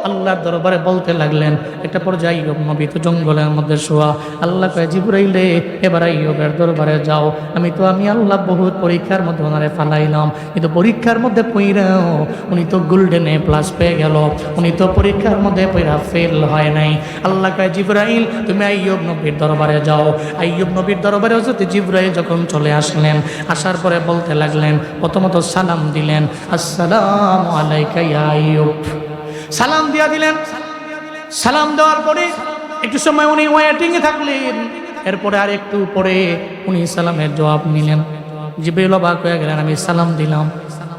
আল্লাহর দরবারে বলতে লাগলেন। একটা পর্যায়ে আইয়ুব নবী তো জঙ্গলের মধ্যে শোয়া। আল্লাহ কয়, জিবরাইলে এবার আইয়ুবের দরবারে যাও। আমি আল্লাহ বহুত পরীক্ষার মধ্যে ওনারে ফালাইলাম, কিন্তু পরীক্ষার মধ্যে পইরাও উনি তো গোল্ডেন এ প্লাস পেয়ে গেল, উনি তো পরীক্ষার মধ্যে পইরা ফেল হয় নাই। আল্লাহ কয়, জিবরাইল তুমি আইয়ুব নবীর দরবারে যাও। আইয়ুব নবীর দরবারে হযরত জিবরাইল যখন চলে আসলেন, আসার পরে বলতে লাগলেন, প্রথমত সালাম দিলেন, আসসালামু আলাইকা ইয়া আইয়ুব। সালাম দিয়া দিলেন। সালাম দেওয়ার পরে একটু সময় উনি ওয়েটিংয়ে থাকলেন। এরপরে আর একটু পরে উনি সালামের জবাব নিলেন। জিবরাইল অবাক হয়ে গেলেন, আমি সালাম দিলাম,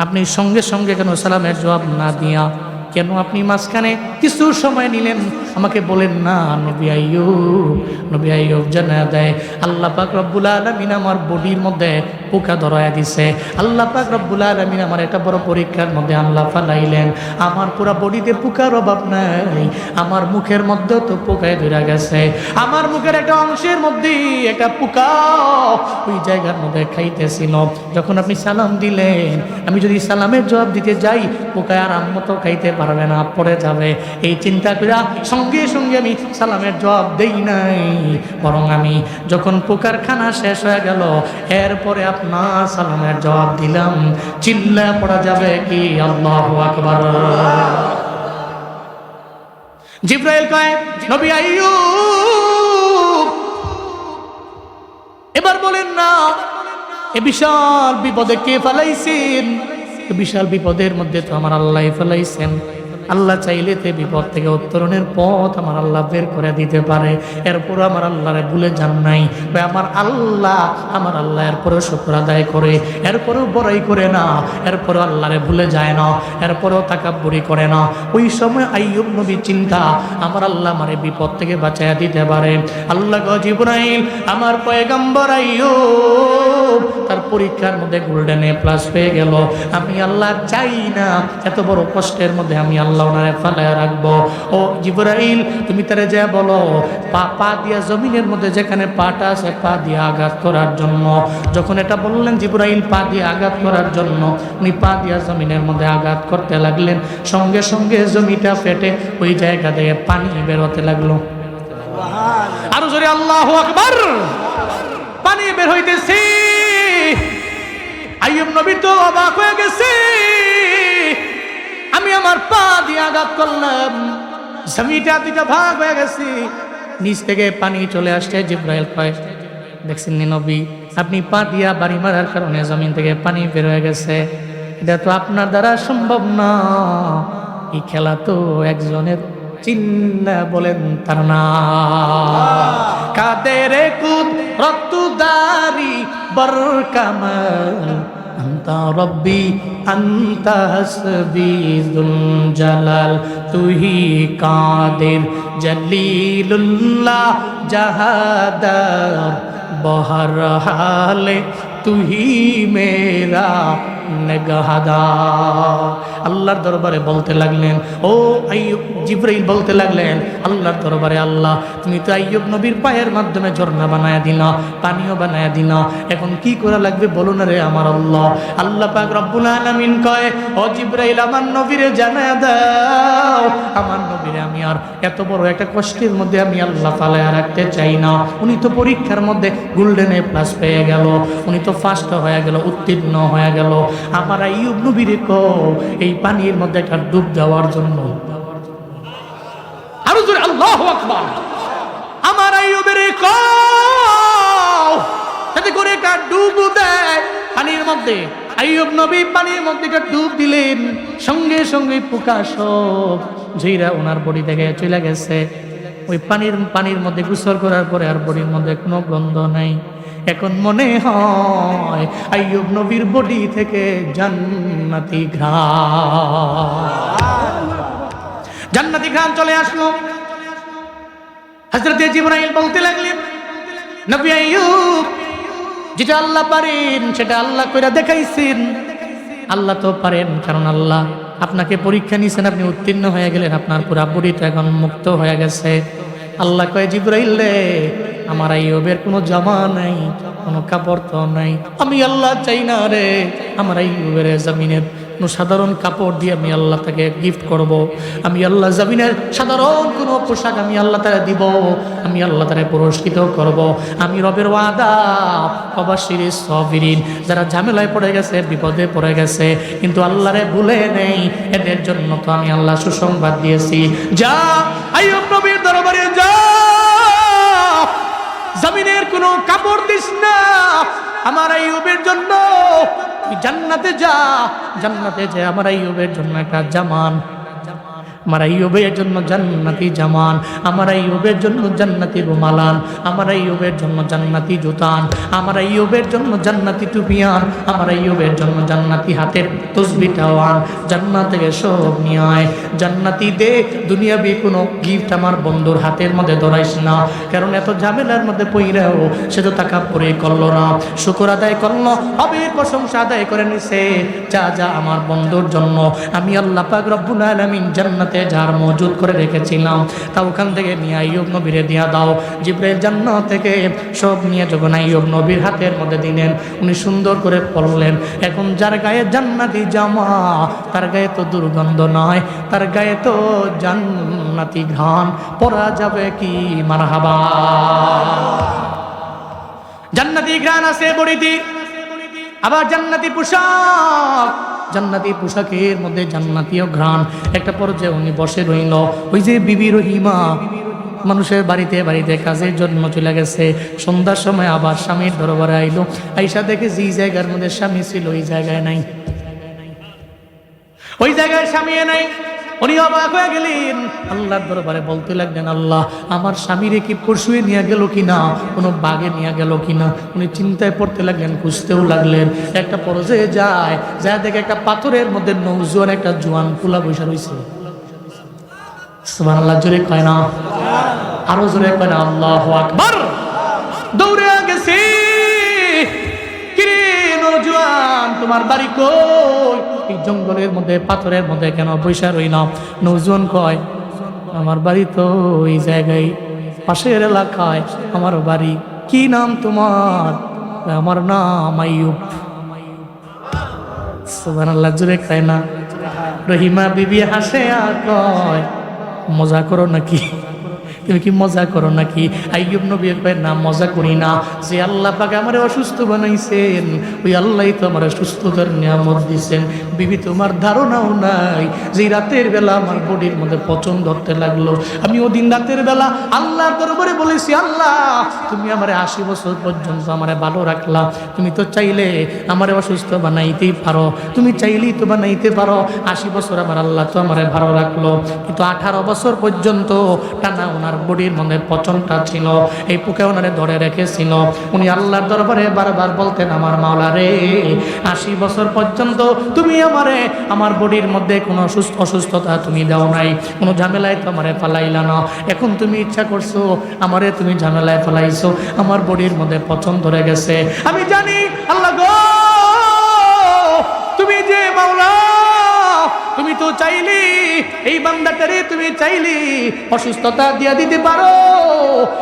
আপনি সঙ্গে সঙ্গে কেন সালামের জবাব না দিয়া কেন আপনি মাঝখানে কিছু সময় নিলেন? আমাকে বলেন না নবী আইয়ুব জানা দেয় আল্লাহ পাক রব্বুল আলামিন আমার বডির মধ্যে পোকা ধরায়া দিছে। আল্লাহ পাক রব্বুল আলামিন আমার একটা বড় পরীক্ষার মধ্যে আল্লাহ ফালাইলেন। আমার পুরা বডিতে পোকার অভাব নাই, আমার মুখের মধ্যেও তো পোকায় ধরে গেছে। আমার মুখের একটা অংশের মধ্যে একটা পোকা ওই জায়গার মধ্যে খাইতেছিল। যখন আপনি সালাম দিলেন, আমি যদি সালামের জবাব দিতে যাই, পোকায় আর মতো খাইতে পারবে না, পড়ে যাবে। এই চিন্তা করে সঙ্গে সঙ্গে আমি সালামের জবাব দেই নাই, বরং আমি যখন পোকার খানা শেষ হয়ে গেল এরপরে আপনার সালামের জবাব দিলাম। চিল্লা পড়া যাবে কি আল্লাহু আকবার। জিবরাইল কয়, নবী আইয়ুব এবার বলেন না এ বিশাল বিপদে কে ফেলাইছেন? বিশাল বিপদের মধ্যে তো আমার আল্লাহ ফেলাইছেন। আল্লাহ চাইলে তে বিপদ থেকে উত্তরণের পথ আমার আল্লাহ বের করে দিতে পারে। এরপর আমার আল্লাহরে ভুলে যান নাই। আমার আল্লাহ এরপরেও শুকর আদায় করে, এরপরেও বড়াই করে না, এরপরেও আল্লাহরে ভুলে যায় না, এরপরেও তাকাব্বুরি করে না। ওই সময় আইয়ুব নবী চিন্তা, আমার আল্লাহ আমারে বিপদ থেকে বাঁচাইয়া দিতে পারে। আল্লাহ গো জিবরাইল আমার পয়গম্বর আইয়ুব তার পরীক্ষার মধ্যে গোল্ডেন এ প্লাস পেয়ে গেল। আমি আল্লাহ চাই না এত বড় কষ্টের মধ্যে আমি আল্লাহ ওনারে ফালায়া রাখবো। ও জিবরাইল তুমি তারে যা বলো পা দিয়া জমিনের মধ্যে যেখানে পাটা আছে পা দিয়ে আঘাত করার জন্য। যখন এটা বললেন জিবরাইল পা দিয়ে আঘাত করার জন্য, উনি পা দিয়া জমিনের মধ্যে আঘাত করতে লাগলেন। সঙ্গে সঙ্গে জমিটা ফেটে ওই জায়গা থেকে পানি বেরোতে লাগলো। আরো জোরে আল্লাহু আকবার। পানি বের হইতেছে। আইয়ুব নবী তো অবাক হয়ে গেছে, আমি আমার পা দিয়ে আঘাত করলাম, জমিটা দুইটা ভাগ হয়ে গেছে, নিচ থেকে পানি চলে আসছে। জিবরাইল কয়, দেখছেন নি নবী, আপনি পা দিয়া বাড়ি মারার কারণে জমিন থেকে পানি বের হয়ে গেছে। এটা তো আপনার দ্বারা সম্ভব না। এই খেলা তো একজনের, চিল্লা বলেন তার নাম। কাদের কুদরতদারি বরকামাল আন্তা রব্বি আন্তা হাসবি যুল জালাল তুহি কাদের জলিলুল্লাহ জাহাদার বহর হালে তুহি মেরা নেগাহাদার। আল্লাহর দরবারে বলতে লাগলেন, ও আইয়ুব, জিবরাইল বলতে লাগলেন আল্লাহর দরবারে, আল্লাহ তুমি তো আইয়ুব নবীর পায়ের মাধ্যমে ঝর্ণা বানায়া দিলা, পানিও বানায়া দিলা, এখন কি করা লাগবে বলো না রে আমার আল্লাহ। আল্লাহ পাক রব্বুল আলামিন কয়, ও জিবরাইল আমার নবীরে জানায়া দাও, আমার নবীরে আমি আর এত বড় একটা কষ্টের মধ্যে আমি আল্লাহ ফালায়া রাখতে চাই না। উনি তো পরীক্ষার মধ্যে গোল্ডেন এ প্লাস পেয়ে গেল, উনি তো ফার্স্ট হয়ে গেল, উত্তীর্ণ হয়ে গেল। আমার আইয়ুব নবীরে কও এই পানির মধ্যে একটা ডুব দেওয়ার জন্য। আরো জোরে আল্লাহু আকবার। আমার আইয়ুবের কও যাতে করে একটা ডুব দেয় পানির মধ্যে। আইয়ুব নবী পানির মধ্যে একটা ডুব দিলেন, সঙ্গে সঙ্গে পোকা সব ঝিরা ওনার বডি থেকে চলে গেছে। ওই পানির মধ্যে গোসল করার পরে আর বডির মধ্যে কোনো গন্ধ নাই। এখন মনে হয় আইয়ুব নবীর বডি থেকে জান্নাতি ঘ্রাণ চলে আসলো। হযরত জিবরাইল বলতে লাগলেন, নবী আইয়ুব, যেটা আল্লাহ পারেন সেটা আল্লাহ কইরা দেখাইছেন। আল্লাহ তো পারেন, কারণ আল্লাহ আপনাকে পরীক্ষা নিয়েছেন, আপনি উত্তীর্ণ হয়ে গেলেন, আপনার পুরা বডিটা এখন মুক্ত হয়ে গেছে। আল্লাহ কয়, জিবরাইল রে, আমার আইয়ুবের কোনো জামা নাই, কোনো কাপড় তো নাই। আমি আল্লাহ চাই না রে আমার আইয়ুবের জমিনের কোনো সাধারণ কাপড় দিয়ে আমি আল্লাহ তাকে গিফট করব। আমি আল্লাহ জমিনের সাধারণ কোনো পোশাক আমি আল্লাহ তারা দিব, আমি আল্লাহ তারা পুরস্কৃত করব। আমি রবের ওয়াদা, অবাশিরিস সাবিরিন, যারা ঝামেলায় পড়ে গেছে, বিপদে পড়ে গেছে, কিন্তু আল্লাহরে ভুলে নেই, এদের জন্য তো আমি আল্লাহ সুসংবাদ দিয়েছি। যা আইয়ুব নবীর দরবারে যা, জমিনের কোনো কাপড় দিস না, আমার আইয়ুবের জন্য জান্নাতে যা, জান্নাতে যা আমার আইয়ুবের জন্য একটা জামান, আমার আইয়ুবের জন্য জান্নাতি জামান, আমার আইয়ুবের জন্য জান্নাতি রুমালান, আমার আইয়ুবের জন্য জান্নাতি জুতান, আমার আইয়ুবের জন্য জান্নাতি টুপিয়ান, আমার আইয়ুবের জন্য জান্নাতি হাতের তসবিটাওয়ান, জান্নাত থেকে সব নিয়ে আয়, জান্নাতি দে। দুনিয়াবি কোনো গিফট আমার বন্ধুর হাতের মধ্যে ধরাইস না, কারণ এত ঝামেলার মধ্যে পইরাও সে তো টাকা পরে করলো না, শুকর আদায় করলো, হবির প্রশংসা আদায় করে নিছে। যা যা আমার বন্ধুর জন্য আমি আল্লাহ পাক রব্বুল আলামিন জান্নাতে যার মজুদ করে রেখেছিলাম, তা ওখান থেকে নিয়ে আইয়ুব নবীরে দিয়া দাও। জিবরাইল জান্নাত থেকে সব নিয়ে যখন আইয়ুব নবীর হাতের মধ্যে দিলেন, উনি সুন্দর করে পড়লেন। এখন যার গায়ে জান্নাতি জামা, তার গায়ে তো দুর্গন্ধ নয়, তার গায়ে তো জান্নাতি ঘ্রাণ, পরা যাবে কি মারহাবা। জান্নাতি ঘ্রাণ আছে বড়িতে, আবার জান্নাতি পোশাক, জান্নাতি পোশাকের মধ্যে জান্নাতীয় ঘ্রাণ। একটা পর্যায়ে উনি বসে রইল, ওই যে বিবি রহিমা মানুষের বাড়িতে বাড়িতে কাজের জন্য চলে গেছে, সন্ধ্যার সময় আবার স্বামীর দরবারে আইলো, আইসা দেখে যে জায়গার মধ্যে স্বামী ছিল ওই জায়গায় নাই, ওই জায়গায় স্বামী নাই। উনি অবাক হয়ে গেলেন, আল্লাহর দরবারে বলতে লাগলেন, আল্লাহ আমার স্বামীরে কি পশুয়ে নিয়ে গেল কিনা, কোনো বাঘে নিয়ে গেল কিনা। উনি চিন্তায় পড়তে লাগলেন, খুঁজতেও লাগলেন। একটা পর্যায়ে যায়, যা দেখে একটা পাথরের মধ্যে নৌজোয়ান একটা জোয়ান পোলা বসে রয়েছে। সুবহানাল্লাহ জোরে কয় না, আরো জোরে কয় না, আল্লাহু আকবার। দৌড়ে গেছে, কিরে নৌজোয়ান তোমার বাড়ি কই? এই জঙ্গলের মধ্যে পাথরের মধ্যে কেন বৈশা রইলাম? নৌজোয়ান কয়, আমার বাড়ি তো ওই জায়গায়, পাশের এলাকায় আমার বাড়ি। কি নাম তোমার? আমার নাম আইয়ুব। সুবহানাল্লাহ জোরে কয় না। রহিমা বিবি হাসে আর কয়, মজা করো নাকি? তুমি কি মজা করো নাকি? আইয়ুব নবী কয়, না মজা করি না, যে আল্লাহ পাক আমারে অসুস্থ বানাইছেন, ওই আল্লাহই তো আমার সুস্থতার নিয়ামত দিচ্ছেন। বিবি তোমার ধারণাও নাই যে রাতের বেলা আমার বডির মধ্যে পচন ধরতে লাগলো, আমি ওদিন রাতের বেলা আল্লাহর দরবারে বলেছি, আল্লাহ তুমি আমারে 80 বছর পর্যন্ত আমারে ভালো রাখলা, তুমি তো চাইলে আমারে অসুস্থ বানাইতেই পারো, তুমি চাইলেই তো বানাইতে পারো। 80 বছর আমার আল্লাহ তো আমারে ভালো রাখলো, কিন্তু 18 বছর পর্যন্ত টানা ওনার বডির মধ্যে পচনটা ছিল, এই পোকা ওনারে ধরে রেখেছিল। উনি আল্লাহর দরবারে বারবার বলতেন, আমার মাওলা রে, 80 বছর পর্যন্ত তুমি আমারে আমার বডির মধ্যে কোনো অসুস্থতা তুমি দাও নাই, কোনো ঝামেলায় তো আমারে ফেলাইলা না, এখন তুমি ইচ্ছা করছো আমারে তুমি ঝামেলায় ফেলাইছো, আমার বডির মধ্যে পচন ধরে গেছে। আমি জানি আল্লাহ গো, তুমি যে মাওলা, তুমি তো চাইলি এই বান্দাটারে, তুমি চাইলি অসুস্থতা দিয়া দিতে পারো,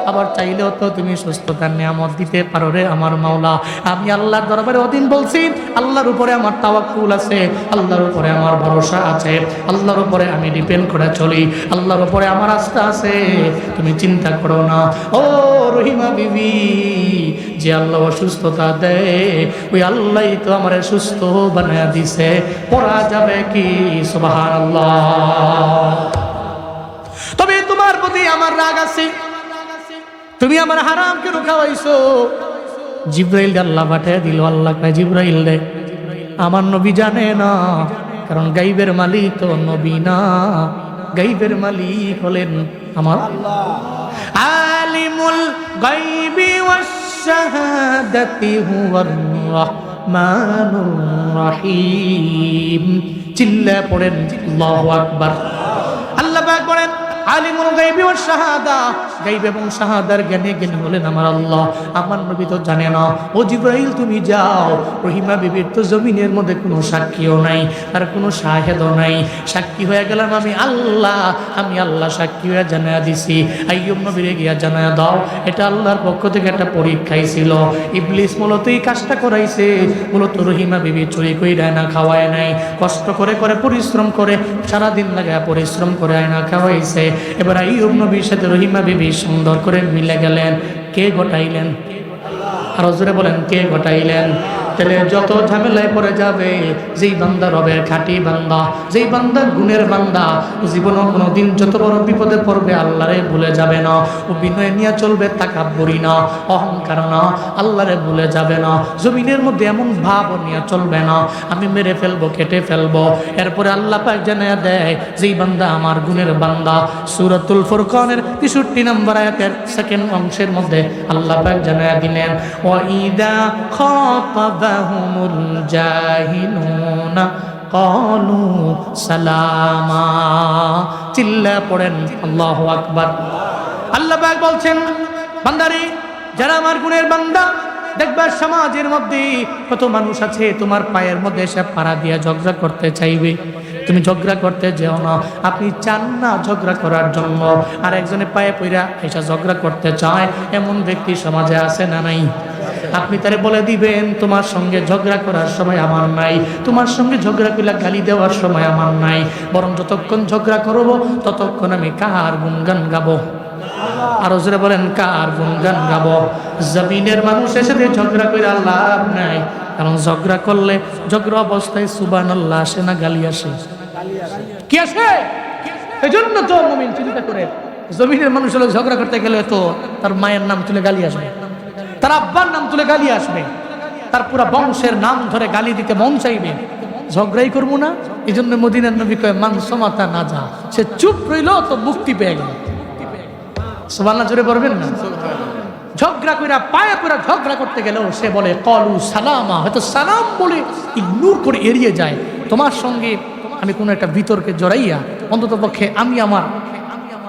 আবার চাইলেও তো তুমি সুস্থতার নিয়ামত দিতে পারো রে আমার মাওলা। আমি আল্লাহর দরবারে ওদিন বলছি, আল্লাহর উপরে আমার তাওয়াক্কুল আছে, আল্লাহর উপরে আমার ভরসা আছে, আল্লাহর উপরে আমি ডিপেন্ড করে চলি, আল্লাহর উপরে আমার আস্থা আছে, তুমি চিন্তা করো না। ও রহিমা বিবি, যে আল্লাহ অসুস্থতা দেয় ওই আল্লাহই তো আমার সুস্থ বানায়া দিছে, পড়া যাবে কি সুবহানাল্লাহ। তবে তোমার প্রতি আমার রাগ আছে, তুমি আমার হারাম কেন খাওয়াইছো? জিবরাইল আল্লাহ পাঠিয়ে দিল, আল্লাহ কয়, জিবরাইল রে, আমার নবী জানে না, কারণ গাইবের মালিক তো নবী না, গাইবের মালিক হলেন আমার আল্লাহ। আলিমুল গাইবি ওয়াস শাহাদাতি হুয়ার রাহমানুর রহিম। চিল্লা পড়েন আল্লাহু আকবার। আল্লাহ পাক বলেন আলিমুল গায়বি ওয়াশ শাহাদা, গায়ব এবং শাহাদার জ্ঞানে জ্ঞানী হলেন আমার আল্লাহ। আমার নবী তো জানে না। ও জিবরাইল তুমি যাও, রহিমা বিবির তো জমিনের মধ্যে কোনো সাক্ষীও নাই আর কোনো শাহেদও নাই, সাক্ষী হয়ে গেলাম আমি আল্লাহ। আমি আল্লাহ সাক্ষী হয়ে জানায়া দিছি। আইয়ুব নবীরে গিয়া জানায়া দাও, এটা আল্লাহর পক্ষ থেকে একটা পরীক্ষাই ছিল। ইবলিস মূলত এই কাজটা করাইছে, মূলত রহিমা বিবি চুরি কইরা না খাওয়ায় নাই, কষ্ট করে করে পরিশ্রম করে সারাদিন লাগায় পরিশ্রম করে আয়না খাওয়াইছে। এবার আইয়ুব নবীর সাথে রহিমা বিবি সুন্দর করে মিলে গেলেন। কে ঘটাইলেন? আর জোরে বলেন কে ঘটাইলেন? তাহলে যত ঝামেলায় পড়ে যাবে, যেই বান্দা রবের খাঁটি বান্দা, যেই বান্দা গুণের বান্দা, জীবনও কোনো দিন যত বড় বিপদে পড়বে আল্লাহরে ভুলে যাবে না। ও বিনয় নিয়ে চলবে, তাকাব্বুরি না, অহংকার না, আল্লাহরে ভুলে যাবে না। জমিনের মধ্যে এমন ভাব নিয়ে চলবে না আমি মেরে ফেলবো, কেটে ফেলবো। এরপরে আল্লাহ পাক জানায়া দেয়, যেই বান্দা আমার গুণের বান্দা, সূরাতুল ফুরকানের 63 নম্বর আয়াতের সেকেন্ড অংশের মধ্যে আল্লাহ পাক জানায়া দিলেন, ওয়া ইদা খাতাবাহুমুল জাহিলুনা ক্বালু সালামা। চিল্লা পড়েন আল্লাহু আকবার। আল্লাহ পাক বলছেন, বান্দারে যারা আমার গুণের বান্দা, দেখবা সমাজের মধ্যে কত মানুষ আছে তোমার পায়ের মধ্যে এসে পাড়া দিয়া ঝগড়া করতে চাইবে। তুমি ঝগড়া করতে যেও না, আপনি চান না ঝগড়া করার জন্য, আর একজনের পায়ে পইরা এসে ঝগড়া করতে চায়, এমন ব্যক্তি সমাজে আছে না নাই? আপনি তারে বলে দিবেন, তোমার সঙ্গে ঝগড়া করার সময় আমার নাই, তোমার সঙ্গে ঝগড়া করলে গালি দেওয়ার সময় আমার নাই, বরং যতক্ষণ ঝগড়া করব ততক্ষণ আমি কার গুণগান গাবো? আরো জোরে বলেন কার গুণগান গাবো? জমিনের মানুষের সাথে ঝগড়া করে লাভ নাই, কারণ ঝগড়া করলে ঝগড়া অবস্থায় সুবহানাল্লাহ আসে না গালি আসে? কি আসে? এই জন্য তো মুমিন চিন্তা করে, জমিনের মানুষ হলে ঝগড়া করতে গেলে তো তার মায়ের নাম তুলে গালি আসবে, তার আব্বার নাম তুলে গালি আসবে, তার পুরা বংশের নাম ধরে গালি দিতে মন চাইবে। ঝগড়াই করবো না। এই জন্য মদিনার নবী কয়, মান সমাতা না যা, সে চুপ রইল তো মুক্তি পেয়ে গেল। সুবহানাল্লাহ জোরে বলবেন না? ঝগড়া কইরা পায়ে পড়া ঝগড়া করতে গেলেও সে বলে ক্বালু সালামা, হয়তো সালাম বলে ইগনোর করে এড়িয়ে যায়। তোমার সঙ্গে আমি কোনো একটা বিতর্কে জড়াইয়া অন্তত পক্ষে আমি আমার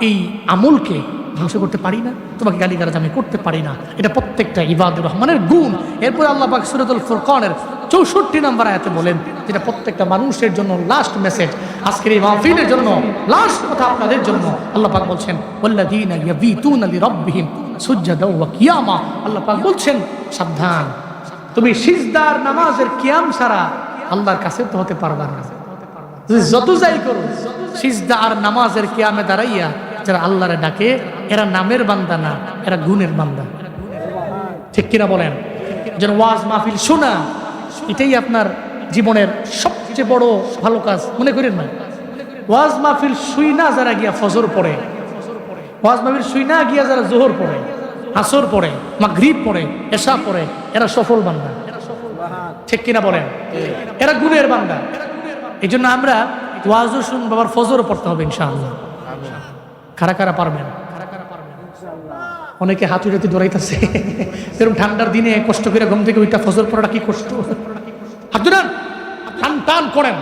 এই আমলকে ধ্বংস করতে পারি না, তোমাকে গালিগালাজ আমি করতে পারি না। এটা প্রত্যেকটা ইবাদুর রহমানের গুণ। এরপরে আল্লাহ পাক সূরাতুল ফুরকানের 64 নম্বর আয়াতে বলেন, যেটা প্রত্যেকটা মানুষের জন্য লাস্ট মেসেজ, আজকের এই মাহফিলের জন্য লাস্ট কথা আপনাদের জন্য। আল্লাহ পাক বলছেন, ওয়াল্লাযীনা ইয়াবিতুনা লিরাব্বিহিম সুজদাও ওয়া কিয়ামা। আল্লাহ পাক বলছেন, সাবধান, তুমি সিজদার নামাজের কিয়াম ছাড়া আল্লাহর কাছে তো হতে পারবা না। যত যাই করো, সিজদা আর নামাজের কিয়ামে দাঁড়াইয়া যারা আল্লাহরে ডাকে, এরা নামের বান্দা না, এরা গুণের বান্দা। ঠিক কিনা বলেন? যেন ওয়াজ মাহফিল শোনা, এটাই আপনার জীবনের সবচেয়ে বড় ভালো কাজ মনে করেন না। ওয়াজ মাহফিল শুই না যারা গিয়া ফজর পড়ে, ওয়াজ মাহফিল শুই না গিয়া যারা জোহর পড়ে, আসর পড়ে, মাগরিব পড়ে, এশা পড়ে, এরা সফল বান্দা। ঠিক কিনা বলেন? এরা গুণের বান্দা। এই জন্য আমরা ওয়াজও শুনবো, আবার ফজরও পড়তে হবে ইনশাআল্লাহ। কারা কারা পারবেন? অনেকে হাত উঠাতে দৌড়াইতেছে, এরকম ঠান্ডার দিনে কষ্ট করে ঘুম থেকে ওইটা ফজর পড়াটা কি কষ্ট। হাত উঠান, টান টান করেন।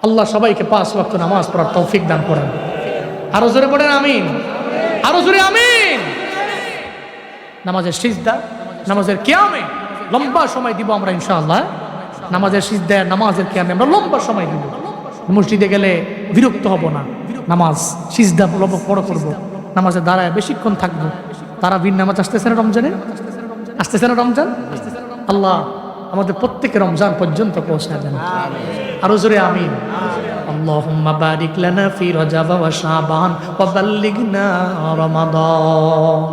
আল্লাহ সবাইকে 5 ওয়াক্ত নামাজ পড়ার তৌফিক দান করেন। আরো জোরে পড়েন আমিন, আরো জোরে আমিন। নামাজের সিজদা, নামাজের কিয়ামে লম্বা সময় দিব আমরা ইনশাআল্লাহ। নামাজের সিজদা, নামাজের কিয়ামে আমরা লম্বা সময় দিব। মসজিদে গেলে বিরক্ত হব না, নামাজ সিজদা বড় করবো, নামাজে দাঁড়ায় বেশিক্ষণ থাকবো। তারাবির নামাজ আসতেছে না রমজানে? আসতেছে না রমজান? আল্লাহ আমাদের প্রত্যেকে রমজান পর্যন্ত পৌঁছায় দেন। আরো জোরে আমিন। আল্লাহুম্মা বারিক লানা ফি রজব ওয়া শাবান ওয়া বাল্লিগনা রমাদান।